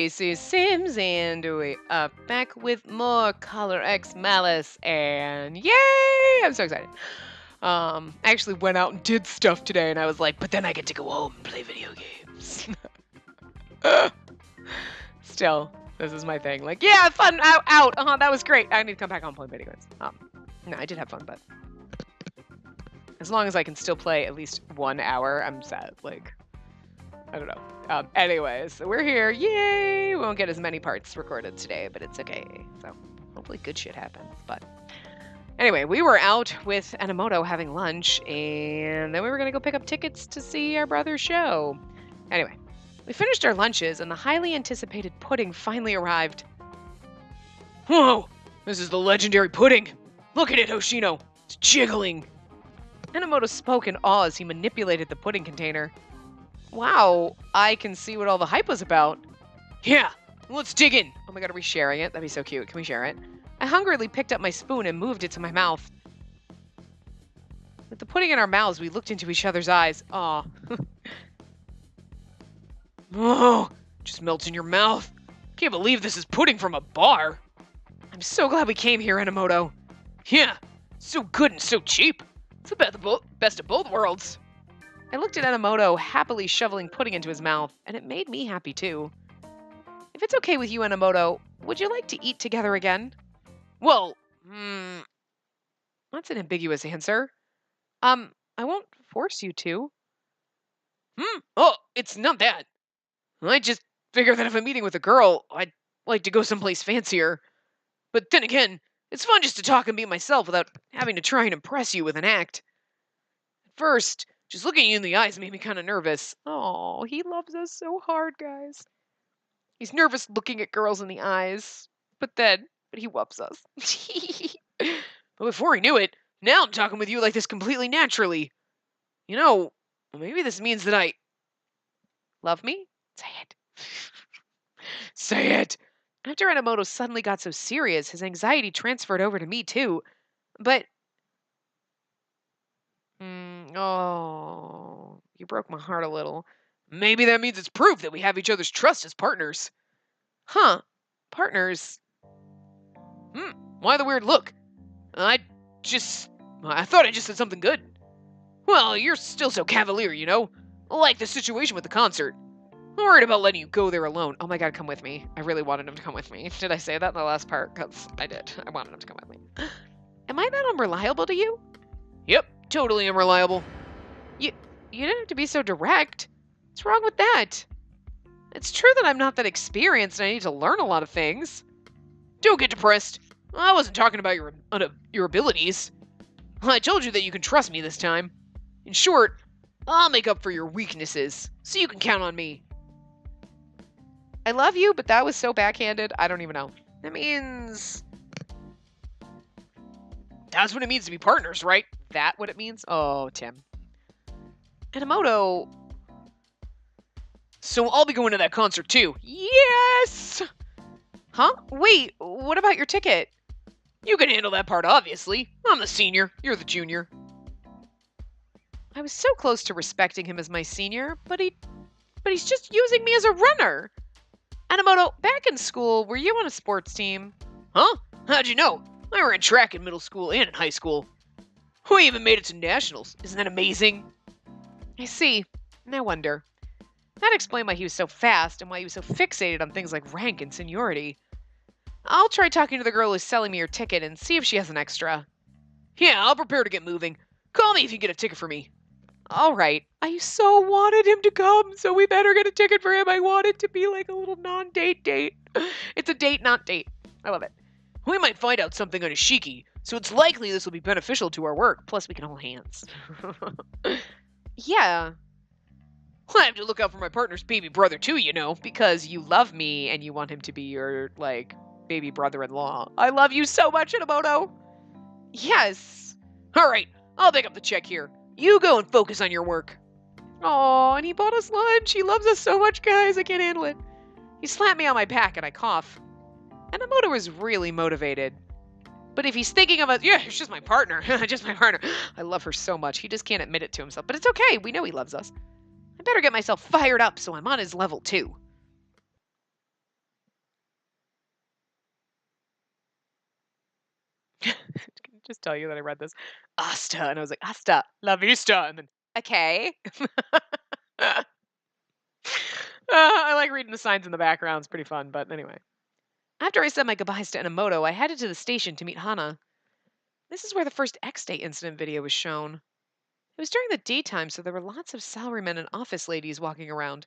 Spacey Sims, and we are back with more Color X Malice, and yay! I'm so excited. I actually went out and did stuff today, and I was like, but then I get to go home and play video games. Still, this is my thing. Like, yeah, fun, out. That was great. I need to come back home and play video games. No, I did have fun, but as long as I can still play at least 1 hour, I'm set. Like, I don't know. Anyways, we're here. Yay! We won't get as many parts recorded today, but it's okay. So hopefully good shit happens. But anyway, we were out with Enomoto having lunch, and then we were going to go pick up tickets to see our brother's show. Anyway, we finished our lunches, and the highly anticipated pudding finally arrived. Whoa! This is the legendary pudding! Look at it, Hoshino! It's jiggling! Enomoto spoke in awe as he manipulated the pudding container. Wow, I can see what all the hype was about. Yeah, let's dig in. Oh my god, are we sharing it? That'd be so cute. Can we share it? I hungrily picked up my spoon and moved it to my mouth. With the pudding in our mouths, we looked into each other's eyes. Aw. Oh, just melts in your mouth. Can't believe this is pudding from a bar. I'm so glad we came here, Enomoto. Yeah, so good and so cheap. It's the best of both worlds. I looked at Enomoto happily shoveling pudding into his mouth, and it made me happy too. If it's okay with you, Enomoto, would you like to eat together again? Well, that's an ambiguous answer. I won't force you to. Oh, it's not that. I just figured that if I'm meeting with a girl, I'd like to go someplace fancier. But then again, it's fun just to talk and be myself without having to try and impress you with an act. First, just looking you in the eyes made me kind of nervous. Oh, he loves us so hard, guys. He's nervous looking at girls in the eyes. But he loves us. But before he knew it, now I'm talking with you like this completely naturally. You know, maybe this means that I... Love me? Say it. Say it! After Enomoto suddenly got so serious, his anxiety transferred over to me too. But... oh, you broke my heart a little. Maybe that means it's proof that we have each other's trust as partners. Huh? Partners? Why the weird look? I thought I just said something good. Well, you're still so cavalier, you know? Like the situation with the concert. I'm worried about letting you go there alone. Oh my god, come with me. I really wanted him to come with me. Did I say that in the last part? Because I did. I wanted him to come with me. Am I that unreliable to you? Yep, totally unreliable. You didn't have to be so direct. What's wrong with that? It's true that I'm not that experienced and I need to learn a lot of things. Don't get depressed. I wasn't talking about your abilities. I told you that you can trust me this time. In short, I'll make up for your weaknesses, so you can count on me. I love you, but that was so backhanded, I don't even know. That means... That's what it means to be partners, right? That what it means? Oh, Tim. Enomoto... So I'll be going to that concert too. Yes! Huh? Wait, what about your ticket? You can handle that part, obviously. I'm the senior, you're the junior. I was so close to respecting him as my senior, but he's just using me as a runner. Enomoto, back in school, were you on a sports team? Huh? How'd you know? I ran track in middle school and in high school. We even made it to nationals. Isn't that amazing? I see. No wonder. That explained why he was so fast and why he was so fixated on things like rank and seniority. I'll try talking to the girl who's selling me your ticket and see if she has an extra. Yeah, I'll prepare to get moving. Call me if you get a ticket for me. All right. I so wanted him to come, so we better get a ticket for him. I want it to be like a little non-date date. It's a date, not date. I love it. We might find out something on Isshiki, so it's likely this will be beneficial to our work. Plus, we can hold hands. Yeah. I have to look out for my partner's baby brother too, you know, because you love me and you want him to be your, like, baby brother-in-law. I love you so much, Enomoto. Yes. All right, I'll pick up the check here. You go and focus on your work. Aw, and he bought us lunch. He loves us so much, guys. I can't handle it. He slapped me on my back and I cough. Enomoto is really motivated. But if he's thinking of us, yeah, it's just my partner. Just my partner. I love her so much. He just can't admit it to himself. But it's okay. We know he loves us. I better get myself fired up so I'm on his level too. just tell you that I read this. Asta. And I was like, Asta, la vista. And then, okay. I like reading the signs in the background. It's pretty fun. But anyway. After I said my goodbyes to Enomoto, I headed to the station to meet Hana. This is where the first X-Day incident video was shown. It was during the daytime, so there were lots of salarymen and office ladies walking around.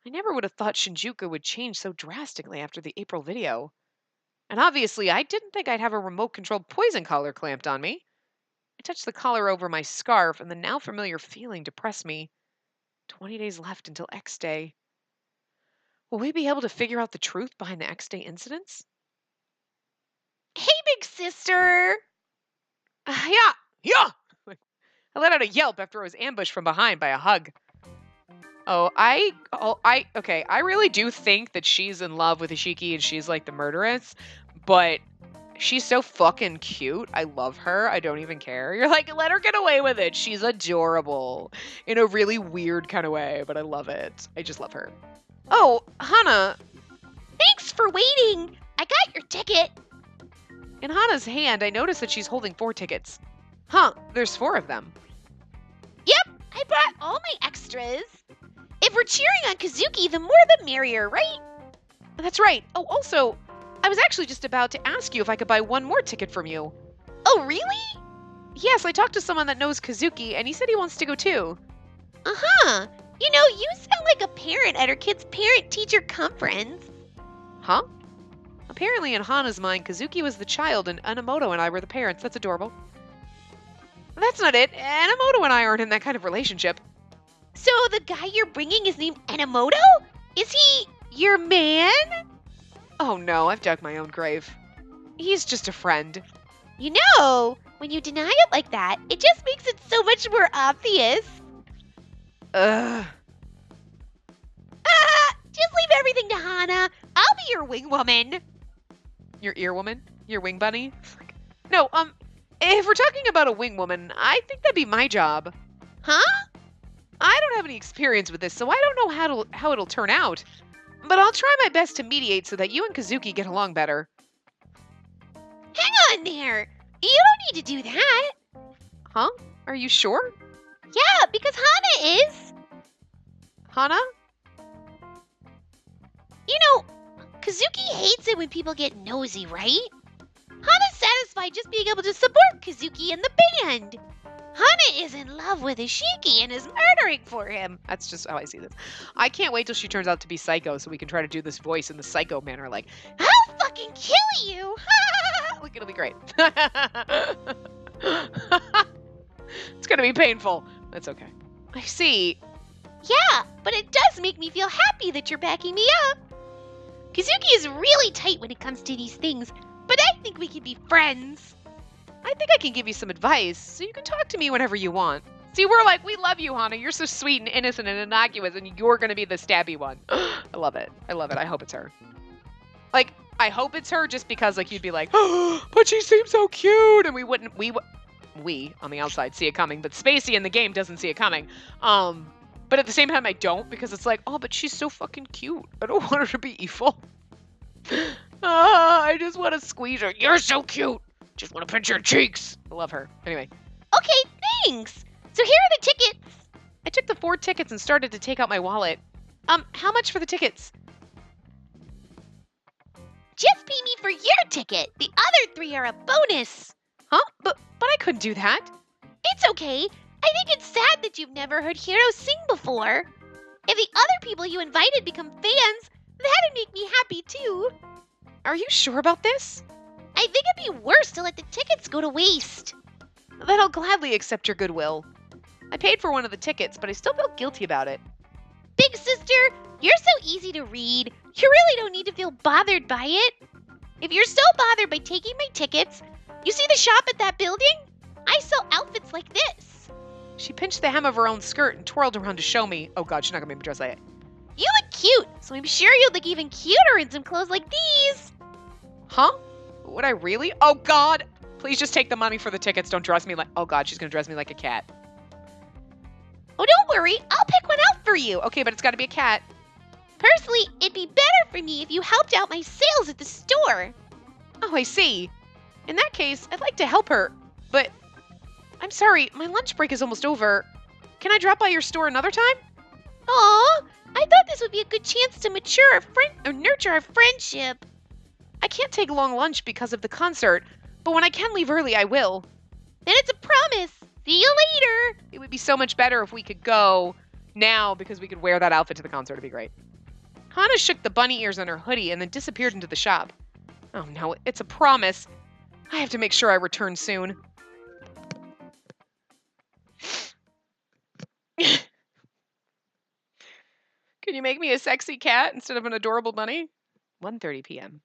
I never would have thought Shinjuku would change so drastically after the April video. And obviously, I didn't think I'd have a remote-controlled poison collar clamped on me. I touched the collar over my scarf, and the now familiar feeling depressed me. 20 days left until X-Day. Will we be able to figure out the truth behind the X-Day incidents? Hey, big sister! Yeah! I let out a yelp after I was ambushed from behind by a hug. Okay, I really do think that she's in love with Isshiki and she's like the murderess, but she's so fucking cute. I love her. I don't even care. You're like, let her get away with it. She's adorable in a really weird kind of way, but I love it. I just love her. Oh, Hana. Thanks for waiting. I got your ticket. In Hana's hand, I noticed that she's holding 4 tickets. Huh, there's 4 of them. Yep, I brought all my extras. If we're cheering on Kazuki, the more the merrier, right? That's right. Oh, also, I was actually just about to ask you if I could buy 1 more ticket from you. Oh, really? Yes, I talked to someone that knows Kazuki, and he said he wants to go too. Uh-huh. You know, you sound like a parent at her kid's parent-teacher conference. Huh? Apparently, in Hana's mind, Kazuki was the child, and Enomoto and I were the parents. That's adorable. That's not it. Enomoto and I aren't in that kind of relationship. So the guy you're bringing is named Enomoto? Is he your man? Oh no, I've dug my own grave. He's just a friend. You know, when you deny it like that, it just makes it so much more obvious. Ugh. Just leave everything to Hana. I'll be your wing woman. Your ear woman? Your wing bunny? No, if we're talking about a wing woman, I think that'd be my job. Huh? I don't have any experience with this, so I don't know how it'll turn out. But I'll try my best to mediate so that you and Kazuki get along better. Hang on there. You don't need to do that. Huh? Are you sure? Yeah, because Hana is. Hana? You know, Kazuki hates it when people get nosy, right? Hana's satisfied just being able to support Kazuki and the band. Hana is in love with Isshiki and is murdering for him. That's just how I see this. I can't wait till she turns out to be psycho so we can try to do this voice in the psycho manner like, I'll fucking kill you! Like, it'll be great. It's gonna be painful. That's okay. I see. Yeah, but it does make me feel happy that you're backing me up. Kazuki is really tight when it comes to these things, but I think we can be friends. I think I can give you some advice, so you can talk to me whenever you want. See, we're like, we love you, Hana. You're so sweet and innocent and innocuous, and you're gonna be the stabby one. I love it. I love it. I hope it's her. Like, I hope it's her just because, like, you'd be like, oh, but she seems so cute, and we on the outside see it coming, but Spacey in the game doesn't see it coming. But at the same time, I don't, because it's like, oh, but she's so fucking cute. I don't want her to be evil. I just want to squeeze her. You're so cute. Just want to pinch your cheeks. I love her. Anyway. Okay, thanks. So here are the tickets. I took the 4 tickets and started to take out my wallet. How much for the tickets? Just pay me for your ticket. The other 3 are a bonus. Huh? But I couldn't do that. It's okay. I think it's sad that you've never heard heroes sing before. If the other people you invited become fans, that'd make me happy too. Are you sure about this? I think it'd be worse to let the tickets go to waste. Then I'll gladly accept your goodwill. I paid for one of the tickets, but I still feel guilty about it. Big sister, you're so easy to read. You really don't need to feel bothered by it. If you're so bothered by taking my tickets, you see the shop at that building? I sell outfits like this. She pinched the hem of her own skirt and twirled around to show me. Oh god, she's not gonna make me dress like it. You look cute, so I'm sure you'd look even cuter in some clothes like these. Huh? Would I really? Oh god! Please just take the money for the tickets. Don't dress me like... Oh god, she's gonna dress me like a cat. Oh, don't worry. I'll pick one out for you. Okay, but it's gotta be a cat. Personally, it'd be better for me if you helped out my sales at the store. Oh, I see. In that case, I'd like to help her, but I'm sorry, my lunch break is almost over. Can I drop by your store another time? Aw, I thought this would be a good chance to nurture our friendship. I can't take a long lunch because of the concert, but when I can leave early, I will. Then it's a promise. See you later. It would be so much better if we could go now because we could wear that outfit to the concert. It'd be great. Hana shook the bunny ears on her hoodie and then disappeared into the shop. Oh no, it's a promise. I have to make sure I return soon. Can you make me a sexy cat instead of an adorable bunny? 1:30 p.m.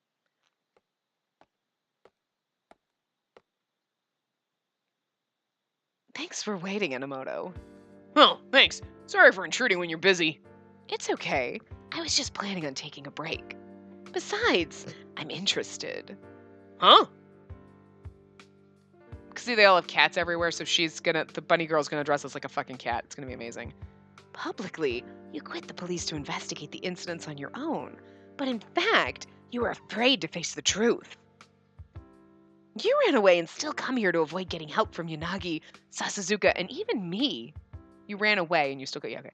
Thanks for waiting, Enomoto. Oh, thanks. Sorry for intruding when you're busy. It's okay. I was just planning on taking a break. Besides, I'm interested. Huh? See, they all have cats everywhere, so the bunny girl's gonna dress us like a fucking cat. It's gonna be amazing. Publicly, you quit the police to investigate the incidents on your own, but in fact, you were afraid to face the truth. You ran away and still come here to avoid getting help from Yanagi, Sasazuka, and even me. You ran away and you still got... Yeah, okay.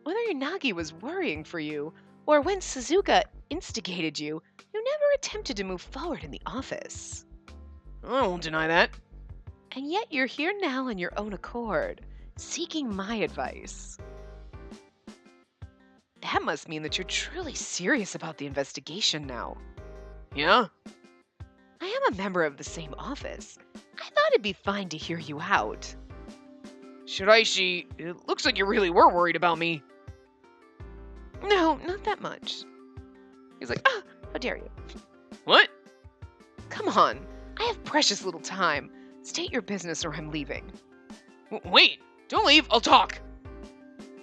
Whether Yanagi was worrying for you, or when Suzuka instigated you, you never attempted to move forward in the office. I won't deny that. And yet you're here now on your own accord, seeking my advice. That must mean that you're truly serious about the investigation now. Yeah? I am a member of the same office. I thought it'd be fine to hear you out. Shiraishi, it looks like you really were worried about me. No, not that much. He's like, how dare you? What? Come on, I have precious little time. State your business or I'm leaving. Wait, don't leave, I'll talk.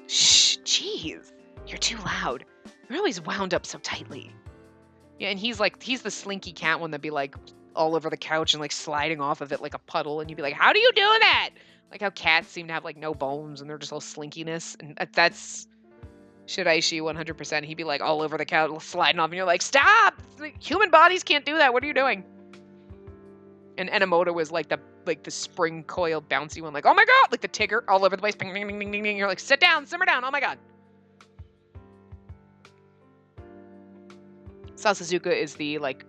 Shh, jeez, you're too loud. You're always wound up so tightly. Yeah, and he's the slinky cat one that'd be like all over the couch and like sliding off of it like a puddle, and you'd be like, how do you do that? Like how cats seem to have like no bones and they're just all slinkiness, and that's Shiraishi 100%. He'd be like all over the couch sliding off, and you're like, stop! Human bodies can't do that. What are you doing? And Enomoto was like the spring coil bouncy one, like, oh my god, like the Tigger all over the place. Bing, bing, bing, bing, bing, bing. You're like, sit down, simmer down. Oh my god. Sasazuka is the like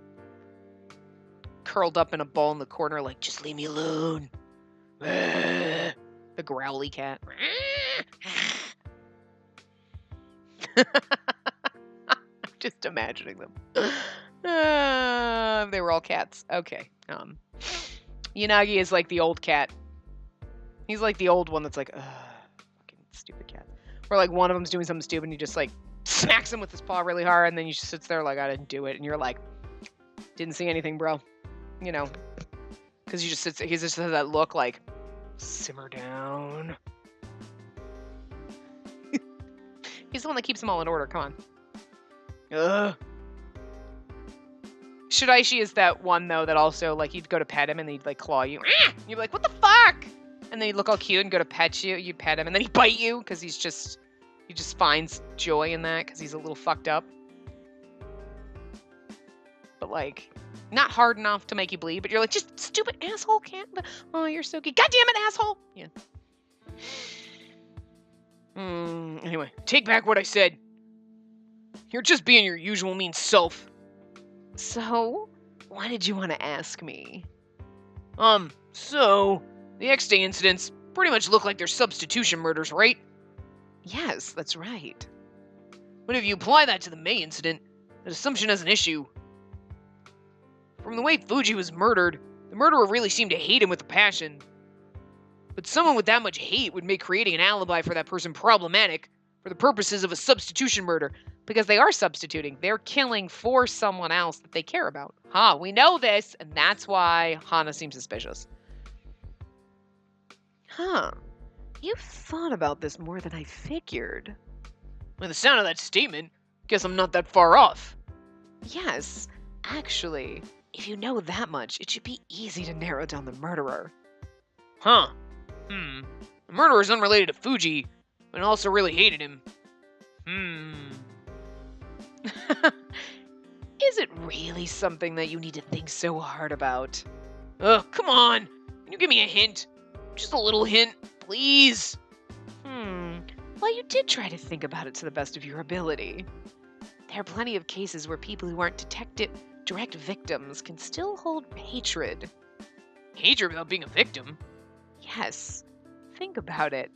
curled up in a ball in the corner, like, just leave me alone. The growly cat. I'm just imagining them. They were all cats. Okay. Yanagi is like the old cat. He's like the old one that's like, fucking stupid cat. Or like one of them's doing something stupid and he just like smacks him with his paw really hard, and then he just sits there like, I didn't do it, and you're like, didn't see anything, bro. You know, because he just has that look like, simmer down. He's the one that keeps them all in order. Come on. Ugh. Shiraishi is that one though that also like you'd go to pet him and he'd like claw you. You'd be like, what the fuck? And then he'd look all cute and go to pet you. You'd pet him and then he'd bite you because he just finds joy in that because he's a little fucked up. But like, not hard enough to make you bleed, but you're like, just stupid asshole cat. Oh, you're so cute. God damn it, asshole. Yeah. Anyway, take back what I said. You're just being your usual mean self. So, why did you want to ask me? So, the X-Day incidents pretty much look like they're substitution murders, right? Yes, that's right. But if you apply that to the May incident, that assumption has an issue. From the way Fuji was murdered, the murderer really seemed to hate him with a passion. But someone with that much hate would make creating an alibi for that person problematic for the purposes of a substitution murder, because they are substituting. They're killing for someone else that they care about. We know this, and that's why Hana seems suspicious. You've thought about this more than I figured. With the sound of that statement, guess I'm not that far off. Yes, actually, if you know that much, it should be easy to narrow down the murderer. The murderer is unrelated to Fuji, but also really hated him. Is it really something that you need to think so hard about? Ugh, come on. Can you give me a hint? Just a little hint, please. Well, you did try to think about it to the best of your ability. There are plenty of cases where people who aren't direct victims can still hold hatred. Hatred without being a victim? Yes. Think about it.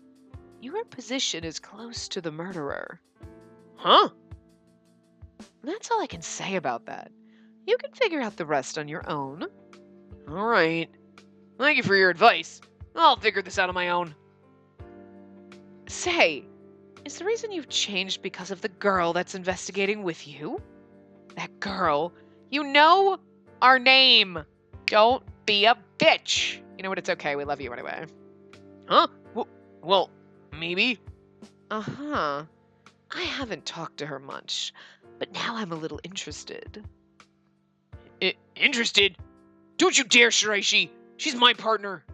Your position is close to the murderer. Huh? That's all I can say about that. You can figure out the rest on your own. All right. Thank you for your advice. I'll figure this out on my own. Say, is the reason you've changed because of the girl that's investigating with you? That girl? You know our name. Don't be a bitch. You know what? It's okay. We love you anyway. Huh? Well, maybe. Uh-huh. I haven't talked to her much, but now I'm a little interested. Interested? Don't you dare, Shiraishi. She's my partner.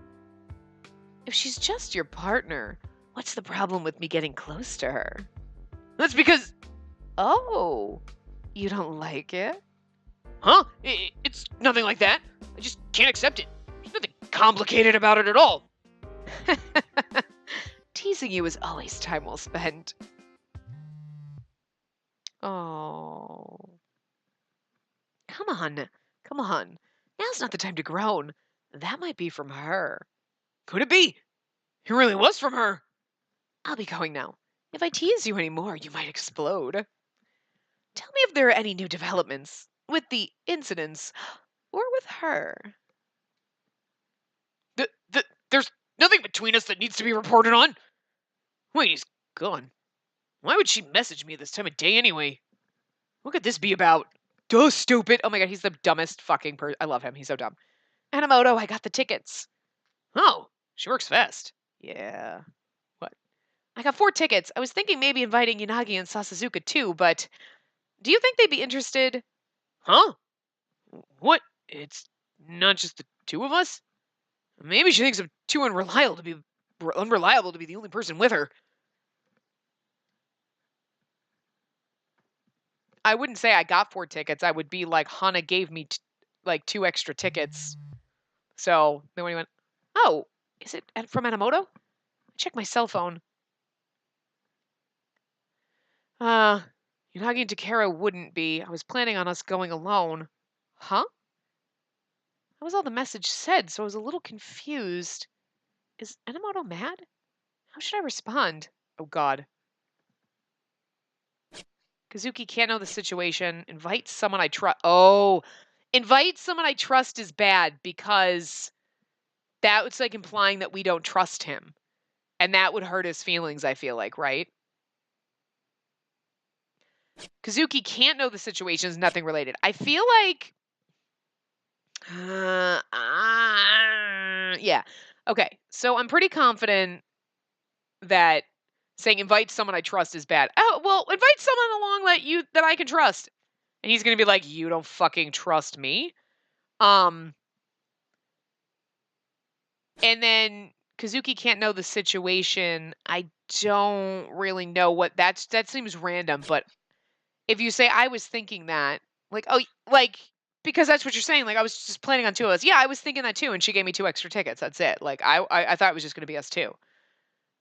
If she's just your partner, what's the problem with me getting close to her? That's because... Oh, you don't like it? Huh? It's nothing like that. I just can't accept it. There's nothing complicated about it at all. Teasing you is always time well spent. Oh. Come on. Come on. Now's not the time to groan. That might be from her. Could it be? It really was from her. I'll be going now. If I tease you anymore, you might explode. Tell me if there are any new developments with the incidents or with her. There's nothing between us that needs to be reported on. Wait, he's gone. Why would she message me this time of day anyway? What could this be about? Duh, stupid. Oh my god, he's the dumbest fucking person. I love him. He's so dumb. Hanamoto, I got the tickets. Oh, she works fast. Yeah. What? I got 4 tickets. I was thinking maybe inviting Yanagi and Sasazuka too, but do you think they'd be interested? Huh? What? It's not just the 2 of us? Maybe she thinks I'm too unreliable to be the only person with her. I wouldn't say I got 4 tickets. I would be like, Hana gave me like 2 extra tickets. So then when he went, oh, is it from Enomoto? Check my cell phone. Yanagi and Takara wouldn't be. I was planning on us going alone. Huh? That was all the message said, so I was a little confused. Is Enomoto mad? How should I respond? Oh god. Kazuki can't know the situation. Invite someone I trust. Oh, invite someone I trust is bad because that's like implying that we don't trust him. And that would hurt his feelings, I feel like, right? Kazuki can't know the situation is nothing related. I feel like... yeah. Okay, so I'm pretty confident that saying invite someone I trust is bad. Oh, well, invite someone along that I can trust. And he's going to be like, you don't fucking trust me? And then Kazuki can't know the situation. I don't really know what that seems random, but if you say I was thinking that, like, oh, like, because that's what you're saying, like, I was just planning on 2 of us. Yeah, I was thinking that too, and she gave me 2 extra tickets. That's it. Like, I thought it was just going to be us 2.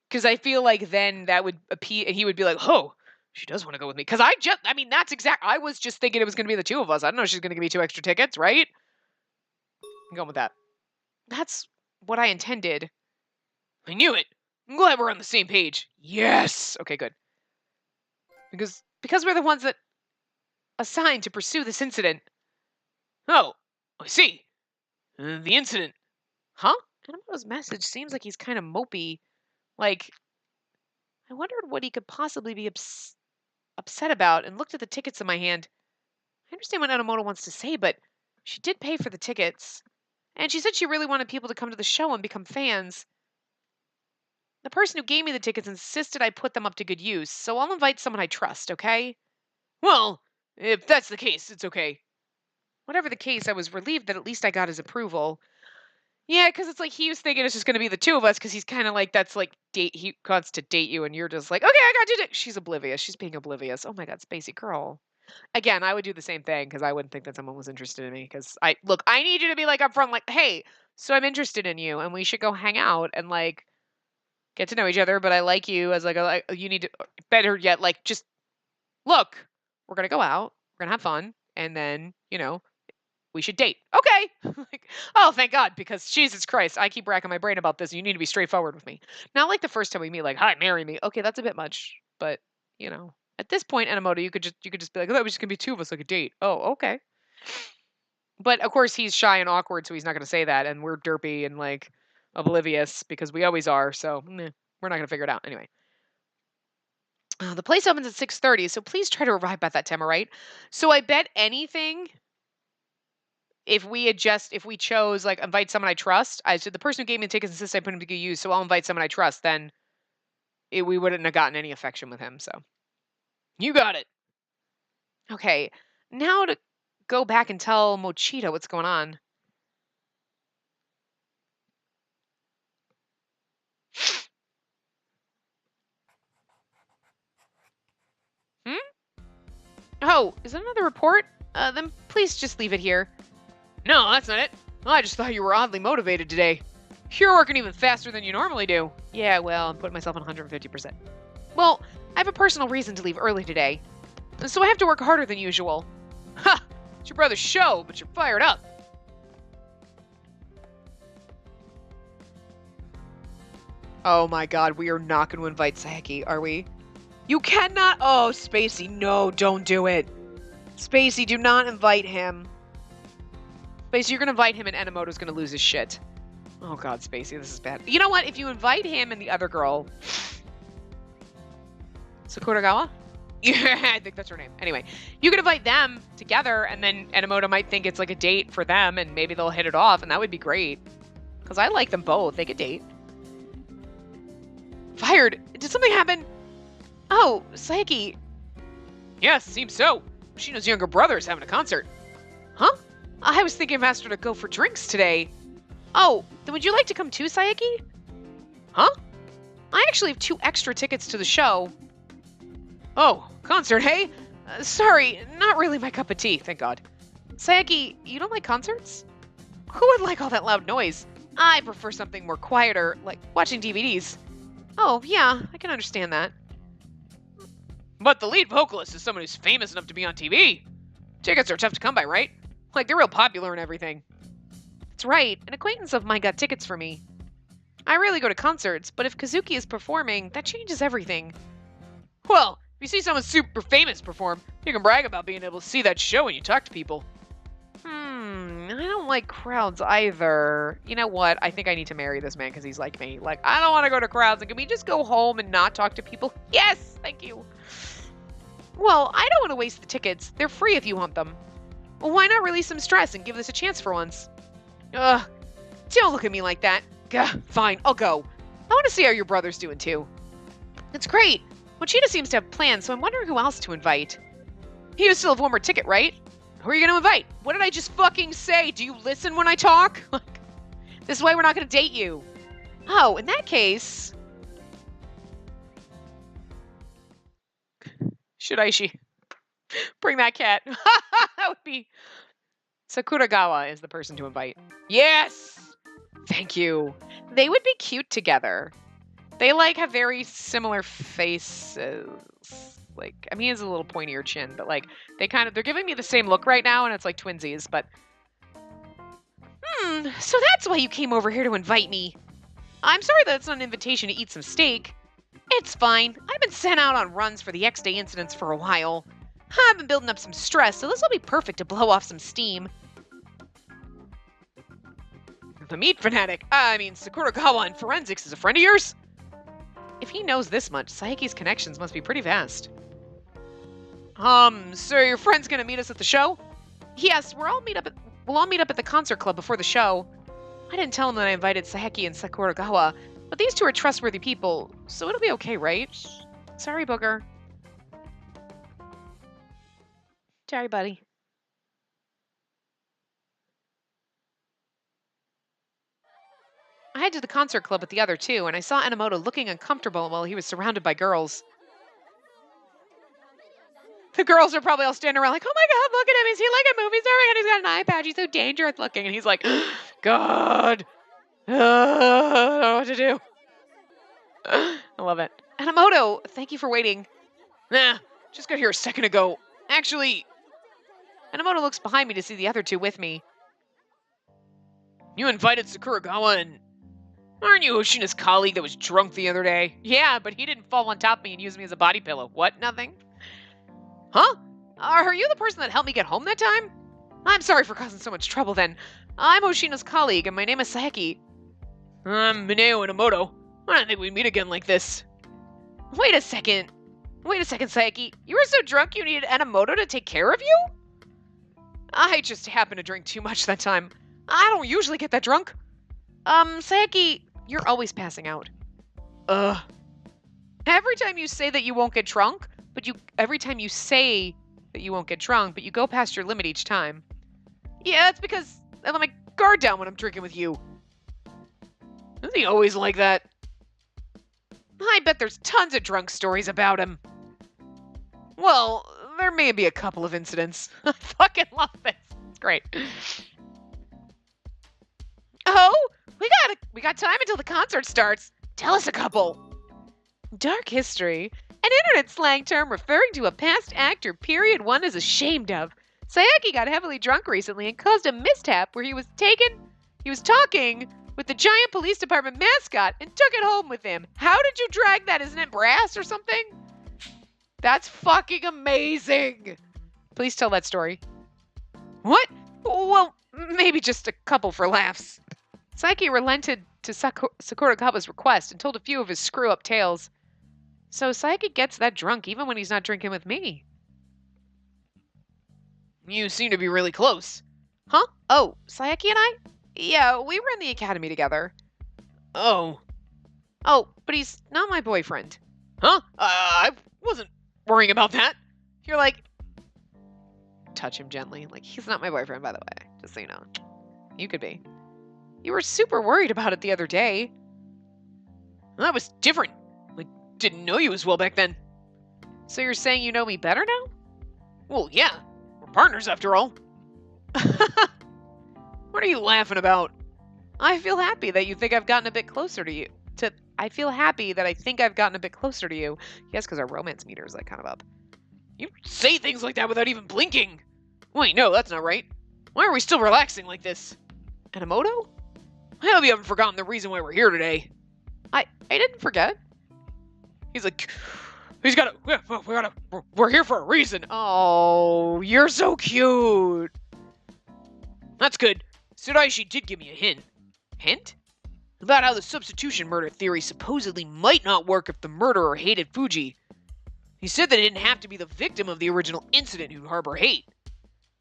Because I feel like then that would appeal, and he would be like, oh, she does want to go with me. Because I was just thinking it was going to be the 2 of us. I don't know if she's going to give me 2 extra tickets, right? I'm going with that. That's what I intended. I knew it. I'm glad we're on the same page. Yes. Okay, good. Because we're the ones that assigned to pursue this incident. Oh, I see. The incident. Huh? Enomoto's message seems like he's kind of mopey. Like, I wondered what he could possibly be upset about and looked at the tickets in my hand. I understand what Enomoto wants to say, but she did pay for the tickets. And she said she really wanted people to come to the show and become fans. The person who gave me the tickets insisted I put them up to good use, so I'll invite someone I trust, okay? Well, if that's the case, it's okay. Whatever the case, I was relieved that at least I got his approval. Yeah, because it's like he was thinking it's just going to be the 2 of us, because he's kind of like, that's like, he wants to date you, and you're just like, okay, I got you. She's oblivious. She's being oblivious. Oh my god, Spacey girl. Again, I would do the same thing because I wouldn't think that someone was interested in me. Because I need you to be like upfront, like, hey, so I'm interested in you, and we should go hang out and like get to know each other. But I like you as like you need to better yet, like just look, we're gonna go out, we're gonna have fun, and then we should date. Okay. Like, oh, thank God, because Jesus Christ, I keep racking my brain about this. You need to be straightforward with me. Not like the first time we meet, like, hi, marry me. Okay, that's a bit much. But, at this point, Enomoto, you could just be like, oh, we're just gonna be two of us like a date. Oh, okay. But of course he's shy and awkward, so he's not gonna say that, and we're derpy and like oblivious because we always are, so we're not gonna figure it out. Anyway. The place opens at 6:30, so please try to arrive by that time, all right? So I bet anything if we chose like invite someone I trust, I said the person who gave me the tickets insists I put him to good use, so I'll invite someone I trust, then we wouldn't have gotten any affection with him. So you got it. Okay, now to go back and tell Mochita what's going on. Hmm? Oh, is that another report? Then please just leave it here. No, that's not it. I just thought you were oddly motivated today. You're working even faster than you normally do. Yeah, well, I'm putting myself on 150%. Well, I have a personal reason to leave early today, so I have to work harder than usual. Ha! It's your brother's show, but you're fired up. Oh my god, we are not going to invite Isshiki, are we? You cannot. Oh, Spacey, no, don't do it. Spacey, do not invite him. Spacey, you're going to invite him and Enomoto's going to lose his shit. Oh god, Spacey, this is bad. You know what? If you invite him and the other girl... Sakuragawa? Yeah, I think that's her name. Anyway, you could invite them together, and then Enomoto might think it's like a date for them, and maybe they'll hit it off, and that would be great. Because I like them both. They could date. Fired? Did something happen? Oh, Isshiki. Yes, seems so. Shino's younger brother is having a concert. Huh? I was thinking I've asked her to go for drinks today. Oh, then would you like to come too, Isshiki? Huh? I actually have 2 extra tickets to the show. Oh, concert, hey? Sorry, not really my cup of tea, thank God. Isshiki, you don't like concerts? Who would like all that loud noise? I prefer something more quieter, like watching DVDs. Oh, yeah, I can understand that. But the lead vocalist is someone who's famous enough to be on TV. Tickets are tough to come by, right? Like, they're real popular and everything. That's right, an acquaintance of mine got tickets for me. I rarely go to concerts, but if Kazuki is performing, that changes everything. Well, if you see someone super famous perform, you can brag about being able to see that show when you talk to people. I don't like crowds either. You know what? I think I need to marry this man because he's like me. Like, I don't want to go to crowds. And can we just go home and not talk to people? Yes! Thank you. Well, I don't want to waste the tickets. They're free if you want them. Well, why not release some stress and give this a chance for once? Ugh. Don't look at me like that. Gah, fine, I'll go. I want to see how your brother's doing too. It's great. Mochita seems to have plans, so I'm wondering who else to invite. You still have one more ticket, right? Who are you going to invite? What did I just fucking say? Do you listen when I talk? This is why we're not going to date you. Oh, in that case... Should I bring that cat? That would be... Sakuragawa is the person to invite. Yes! Thank you. They would be cute together. They, like, have very similar faces. Like, I mean, he has a little pointier chin, but, like, they're giving me the same look right now, and it's like twinsies, but... So that's why you came over here to invite me. I'm sorry that it's not an invitation to eat some steak. It's fine. I've been sent out on runs for the X-Day incidents for a while. I've been building up some stress, so this will be perfect to blow off some steam. The meat fanatic. I mean, Sakuragawa in forensics is a friend of yours? If he knows this much, Saeki's connections must be pretty vast. So your friend's gonna meet us at the show? Yes, we'll all meet up at the concert club before the show. I didn't tell him that I invited Saeki and Sakuragawa, but these two are trustworthy people, so it'll be okay, right? Sorry, Booger. Sorry, buddy. I head to the concert club with the other two, and I saw Enomoto looking uncomfortable while he was surrounded by girls. The girls are probably all standing around like, oh my god, look at him. Is he like a movie star? Oh my god, he's got an eye patch. He's so dangerous looking. And he's like, God, I don't know what to do. I love it. Enomoto, thank you for waiting. Nah, just got here a second ago. Actually, Enomoto looks behind me to see the other two with me. You invited Sakuragawa and... Aren't you Hoshina's colleague that was drunk the other day? Yeah, but he didn't fall on top of me and use me as a body pillow. What? Nothing? Huh? Are you the person that helped me get home that time? I'm sorry for causing so much trouble then. I'm Hoshina's colleague and my name is Saeki. I'm Mineo Enomoto. I don't think we'd meet again like this. Wait a second, Saeki. You were so drunk you needed Enomoto to take care of you? I just happened to drink too much that time. I don't usually get that drunk. Saeki, you're always passing out. Every time you say that you won't get drunk, but you go past your limit each time. Yeah, it's because I let my guard down when I'm drinking with you. Isn't he always like that? I bet there's tons of drunk stories about him. Well, there may be a couple of incidents. I fucking love this. It's great. Oh, we got time until the concert starts. Tell us a couple. Dark history, an internet slang term referring to a past act or period one is ashamed of. Saeki got heavily drunk recently and caused a mishap where he was talking with the giant police department mascot and took it home with him. How did you drag that? Isn't it brass or something? That's fucking amazing. Please tell that story. What? Well, maybe just a couple for laughs. Saeki relented to Sakuragawa's request and told a few of his screw-up tales. So Saeki gets that drunk even when he's not drinking with me. You seem to be really close. Huh? Oh, Saeki and I? Yeah, we were in the academy together. Oh. Oh, but he's not my boyfriend. Huh? I wasn't worrying about that. You're like... Touch him gently. Like, he's not my boyfriend, by the way. Just so you know. You could be. You were super worried about it the other day. Well, that was different. I didn't know you as well back then. So you're saying you know me better now? Well, yeah. We're partners after all. What are you laughing about? I feel happy that you think I've gotten a bit closer to you. I feel happy that I think I've gotten a bit closer to you. Yes, because our romance meter is like kind of up. You say things like that without even blinking. Wait, no, that's not right. Why are we still relaxing like this? Enomoto? I hope you haven't forgotten the reason why we're here today. I didn't forget. We're here for a reason. Oh, you're so cute. That's good. Tsuraishi did give me a hint. Hint? About how the substitution murder theory supposedly might not work if the murderer hated Fuji. He said that it didn't have to be the victim of the original incident who'd harbor hate.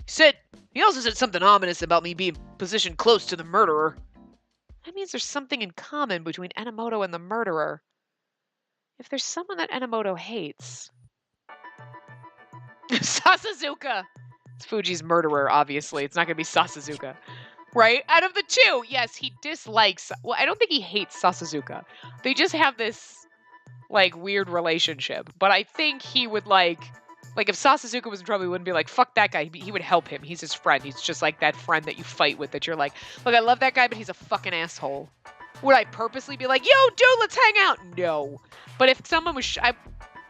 He also said something ominous about me being positioned close to the murderer. That means there's something in common between Enomoto and the murderer. If there's someone that Enomoto hates... Sasazuka! It's Fuji's murderer, obviously. It's not going to be Sasazuka. Right? Out of the two, yes, he dislikes... Well, I don't think he hates Sasazuka. They just have this, like, weird relationship. But I think he would, like, if Sasazuka was in trouble, he wouldn't be like, fuck that guy. He would help him. He's his friend. He's just like that friend that you fight with that you're like, look, I love that guy, but he's a fucking asshole. Would I purposely be like, yo, dude, let's hang out? No. But if someone was...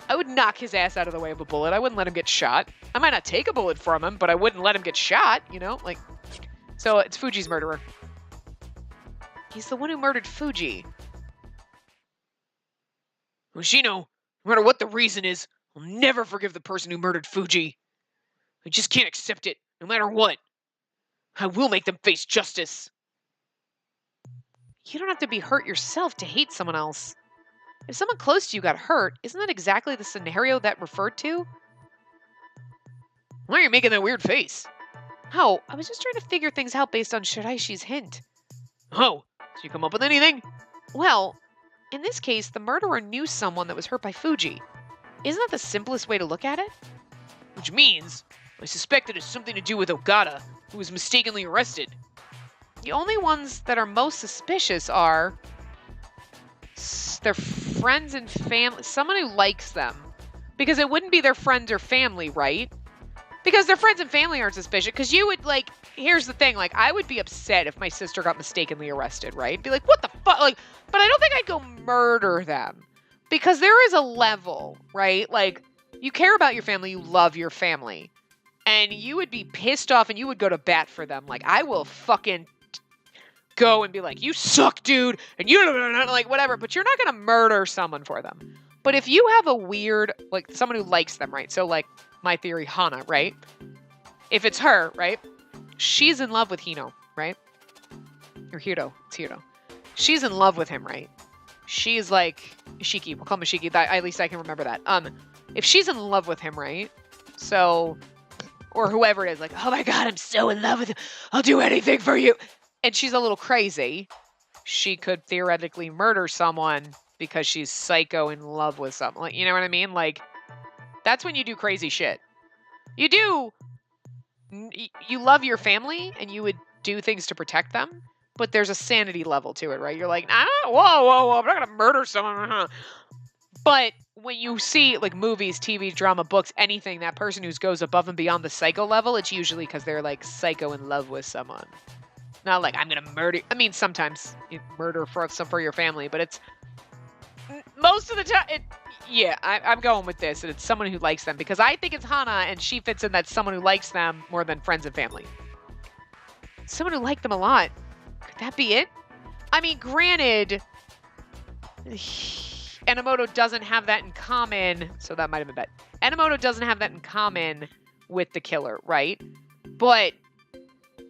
I would knock his ass out of the way of a bullet. I wouldn't let him get shot. I might not take a bullet from him, but I wouldn't let him get shot, you know? Like... So it's Fuji's murderer. He's the one who murdered Fuji. Hoshino, no matter what the reason is, I'll never forgive the person who murdered Fuji. I just can't accept it, no matter what. I will make them face justice. You don't have to be hurt yourself to hate someone else. If someone close to you got hurt, isn't that exactly the scenario that referred to? Why are you making that weird face? Oh, I was just trying to figure things out based on Shiraishi's hint. Oh, did you come up with anything? Well, in this case, the murderer knew someone that was hurt by Fuji. Isn't that the simplest way to look at it? Which means, I suspect it has something to do with Ogata, who was mistakenly arrested. The only ones that are most suspicious are their friends and family, someone who likes them. Because it wouldn't be their friends or family, right? Because their friends and family aren't suspicious. Because you would, like, here's the thing. Like, I would be upset if my sister got mistakenly arrested, right? Be like, what the fuck? Like, but I don't think I'd go murder them. Because there is a level, right? Like, you care about your family. You love your family. And you would be pissed off and you would go to bat for them. Like, I will fucking go and be like, you suck, dude. And you, like, whatever. But you're not going to murder someone for them. But if you have a weird, like, someone who likes them, right? So, like, my theory, Hana, right? If it's her, right? She's in love with Hino, right? Or Hiro. It's Hiro. She's in love with him, right? She's like, Isshiki. We'll call him Isshiki. At least I can remember that. If she's in love with him, right? So, or whoever it is, like, oh my God, I'm so in love with him. I'll do anything for you. And she's a little crazy. She could theoretically murder someone because she's psycho in love with someone. Like, you know what I mean? Like, that's when you do crazy shit. You love your family and you would do things to protect them, but there's a sanity level to it, right? You're like, whoa, I'm not going to murder someone. But when you see, like, movies, TV, drama, books, anything, that person who goes above and beyond the psycho level, it's usually because they're, like, psycho in love with someone. Not like, I'm going to murder. I mean, sometimes you murder for your family, but it's most of the time, yeah, I'm going with this. And it's someone who likes them because I think it's Hana and she fits in that someone who likes them more than friends and family. Someone who liked them a lot. Could that be it? I mean, granted, Enomoto doesn't have that in common. So that might have been bad. Enomoto doesn't have that in common with the killer, right? But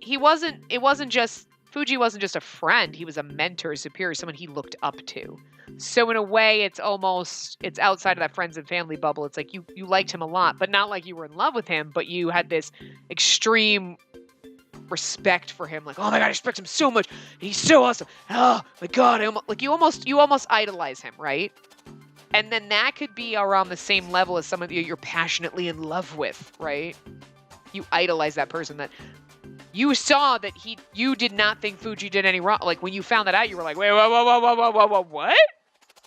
Fuji wasn't just a friend. He was a mentor, superior, someone he looked up to. So in a way, it's outside of that friends and family bubble. It's like you liked him a lot, but not like you were in love with him, but you had this extreme respect for him. Like, oh my God, I respect him so much. He's so awesome. Oh my God, you almost idolize him, right? And then that could be around the same level as someone you're passionately in love with, right? You idolize that person that you saw that you did not think Fuji did any wrong. Like, when you found that out, you were like, wait, whoa, what?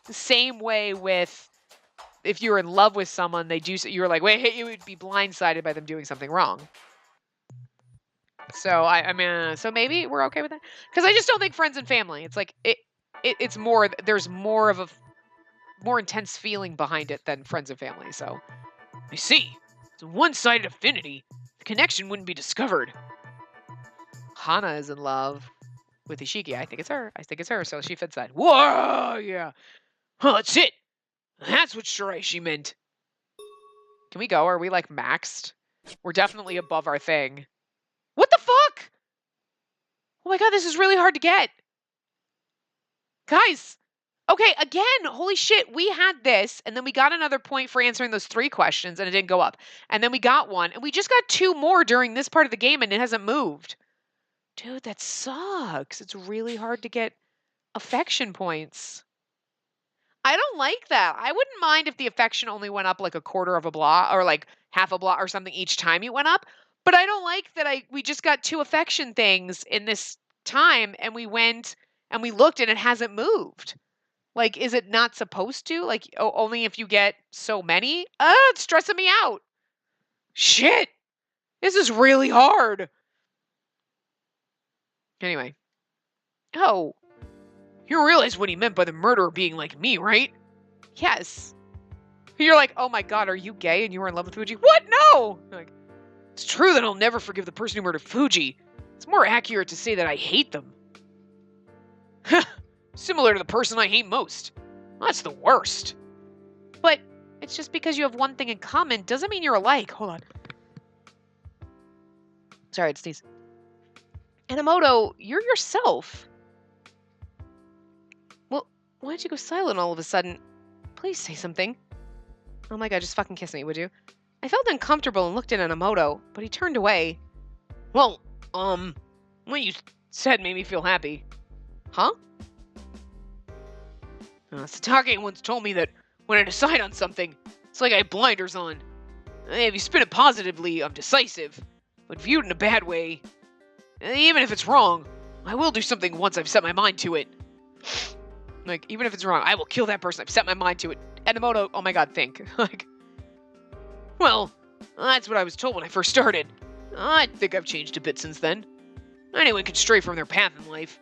The same way with if you're in love with someone, you're like, wait, you would be blindsided by them doing something wrong. So I mean, so maybe we're okay with that because I just don't think friends and family. It's like it's more. There's more of a more intense feeling behind it than friends and family. So I see. It's a one-sided affinity. The connection wouldn't be discovered. Hana is in love with Isshiki. I think it's her. So she fits that. Whoa, yeah. Huh, that's it. That's what Shiraishi meant. Can we go? Are we, like, maxed? We're definitely above our thing. What the fuck? Oh my God, this is really hard to get. Guys. Okay, again, holy shit, we had this, and then we got another point for answering those 3 questions, and it didn't go up. And then we got 1, and we just got 2 more during this part of the game, and it hasn't moved. Dude, that sucks. It's really hard to get affection points. I don't like that. I wouldn't mind if the affection only went up like a quarter of a blah or like half a blah or something each time you went up. But I don't like that we just got 2 affection things in this time and we went and we looked and it hasn't moved. Like, is it not supposed to? Like, only if you get so many? It's stressing me out. Shit. This is really hard. Anyway. Oh. You realize what he meant by the murderer being like me, right? Yes. You're like, oh my God, are you gay and you were in love with Fuji? What? No! You're like, it's true that I'll never forgive the person who murdered Fuji. It's more accurate to say that I hate them. Similar to the person I hate most. That's the worst. But it's just because you have one thing in common doesn't mean you're alike. Hold on. Sorry, it's sneeze. Enomoto, you're yourself. Well, why'd you go silent all of a sudden? Please say something. Oh my God, just fucking kiss me, would you? I felt uncomfortable and looked at Enomoto, but he turned away. Well, what you said made me feel happy. Huh? Satake once told me that when I decide on something, it's like I have blinders on. If you spin it positively, I'm decisive. But viewed in a bad way, even if it's wrong, I will do something once I've set my mind to it. Like, even if it's wrong, I will kill that person. I've set my mind to it. Enomoto, oh my God, think. Like, Well, that's what I was told when I first started. I think I've changed a bit since then. Anyone can stray from their path in life.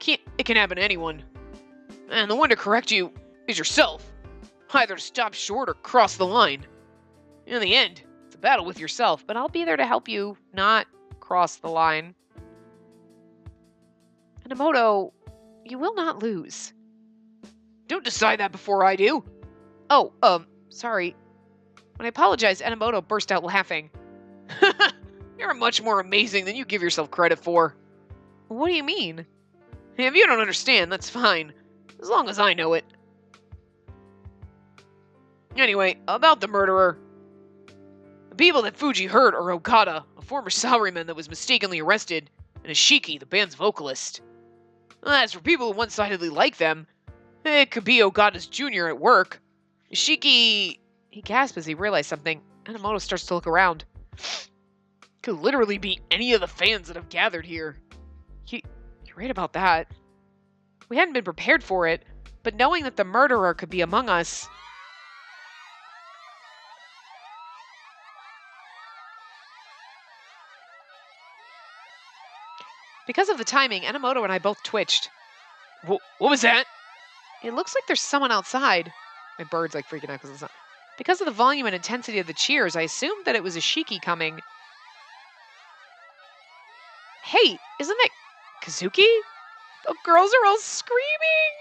It can happen to anyone. And the one to correct you is yourself. Either to stop short or cross the line. In the end, it's a battle with yourself, but I'll be there to help you not cross the line. Enomoto, you will not lose. Don't decide that before I do. Oh, sorry. When I apologized, Enomoto burst out laughing. You're much more amazing than you give yourself credit for. What do you mean? If you don't understand, that's fine. As long as I know it. Anyway, about the murderer. The people that Fuji hurt are Okada, a former salaryman that was mistakenly arrested, and Isshiki, the band's vocalist. As for people who one-sidedly like them, it could be Okada's junior at work. Isshiki... He gasps as he realizes something. Enomoto starts to look around. Could literally be any of the fans that have gathered here. You're right about that. We hadn't been prepared for it, but knowing that the murderer could be among us... Because of the timing, Enomoto and I both twitched. What was that? It looks like there's someone outside. My bird's like freaking out because it's not. Because of the volume and intensity of the cheers, I assumed that it was Isshiki coming. Hey, isn't that Kazuki? The girls are all screaming!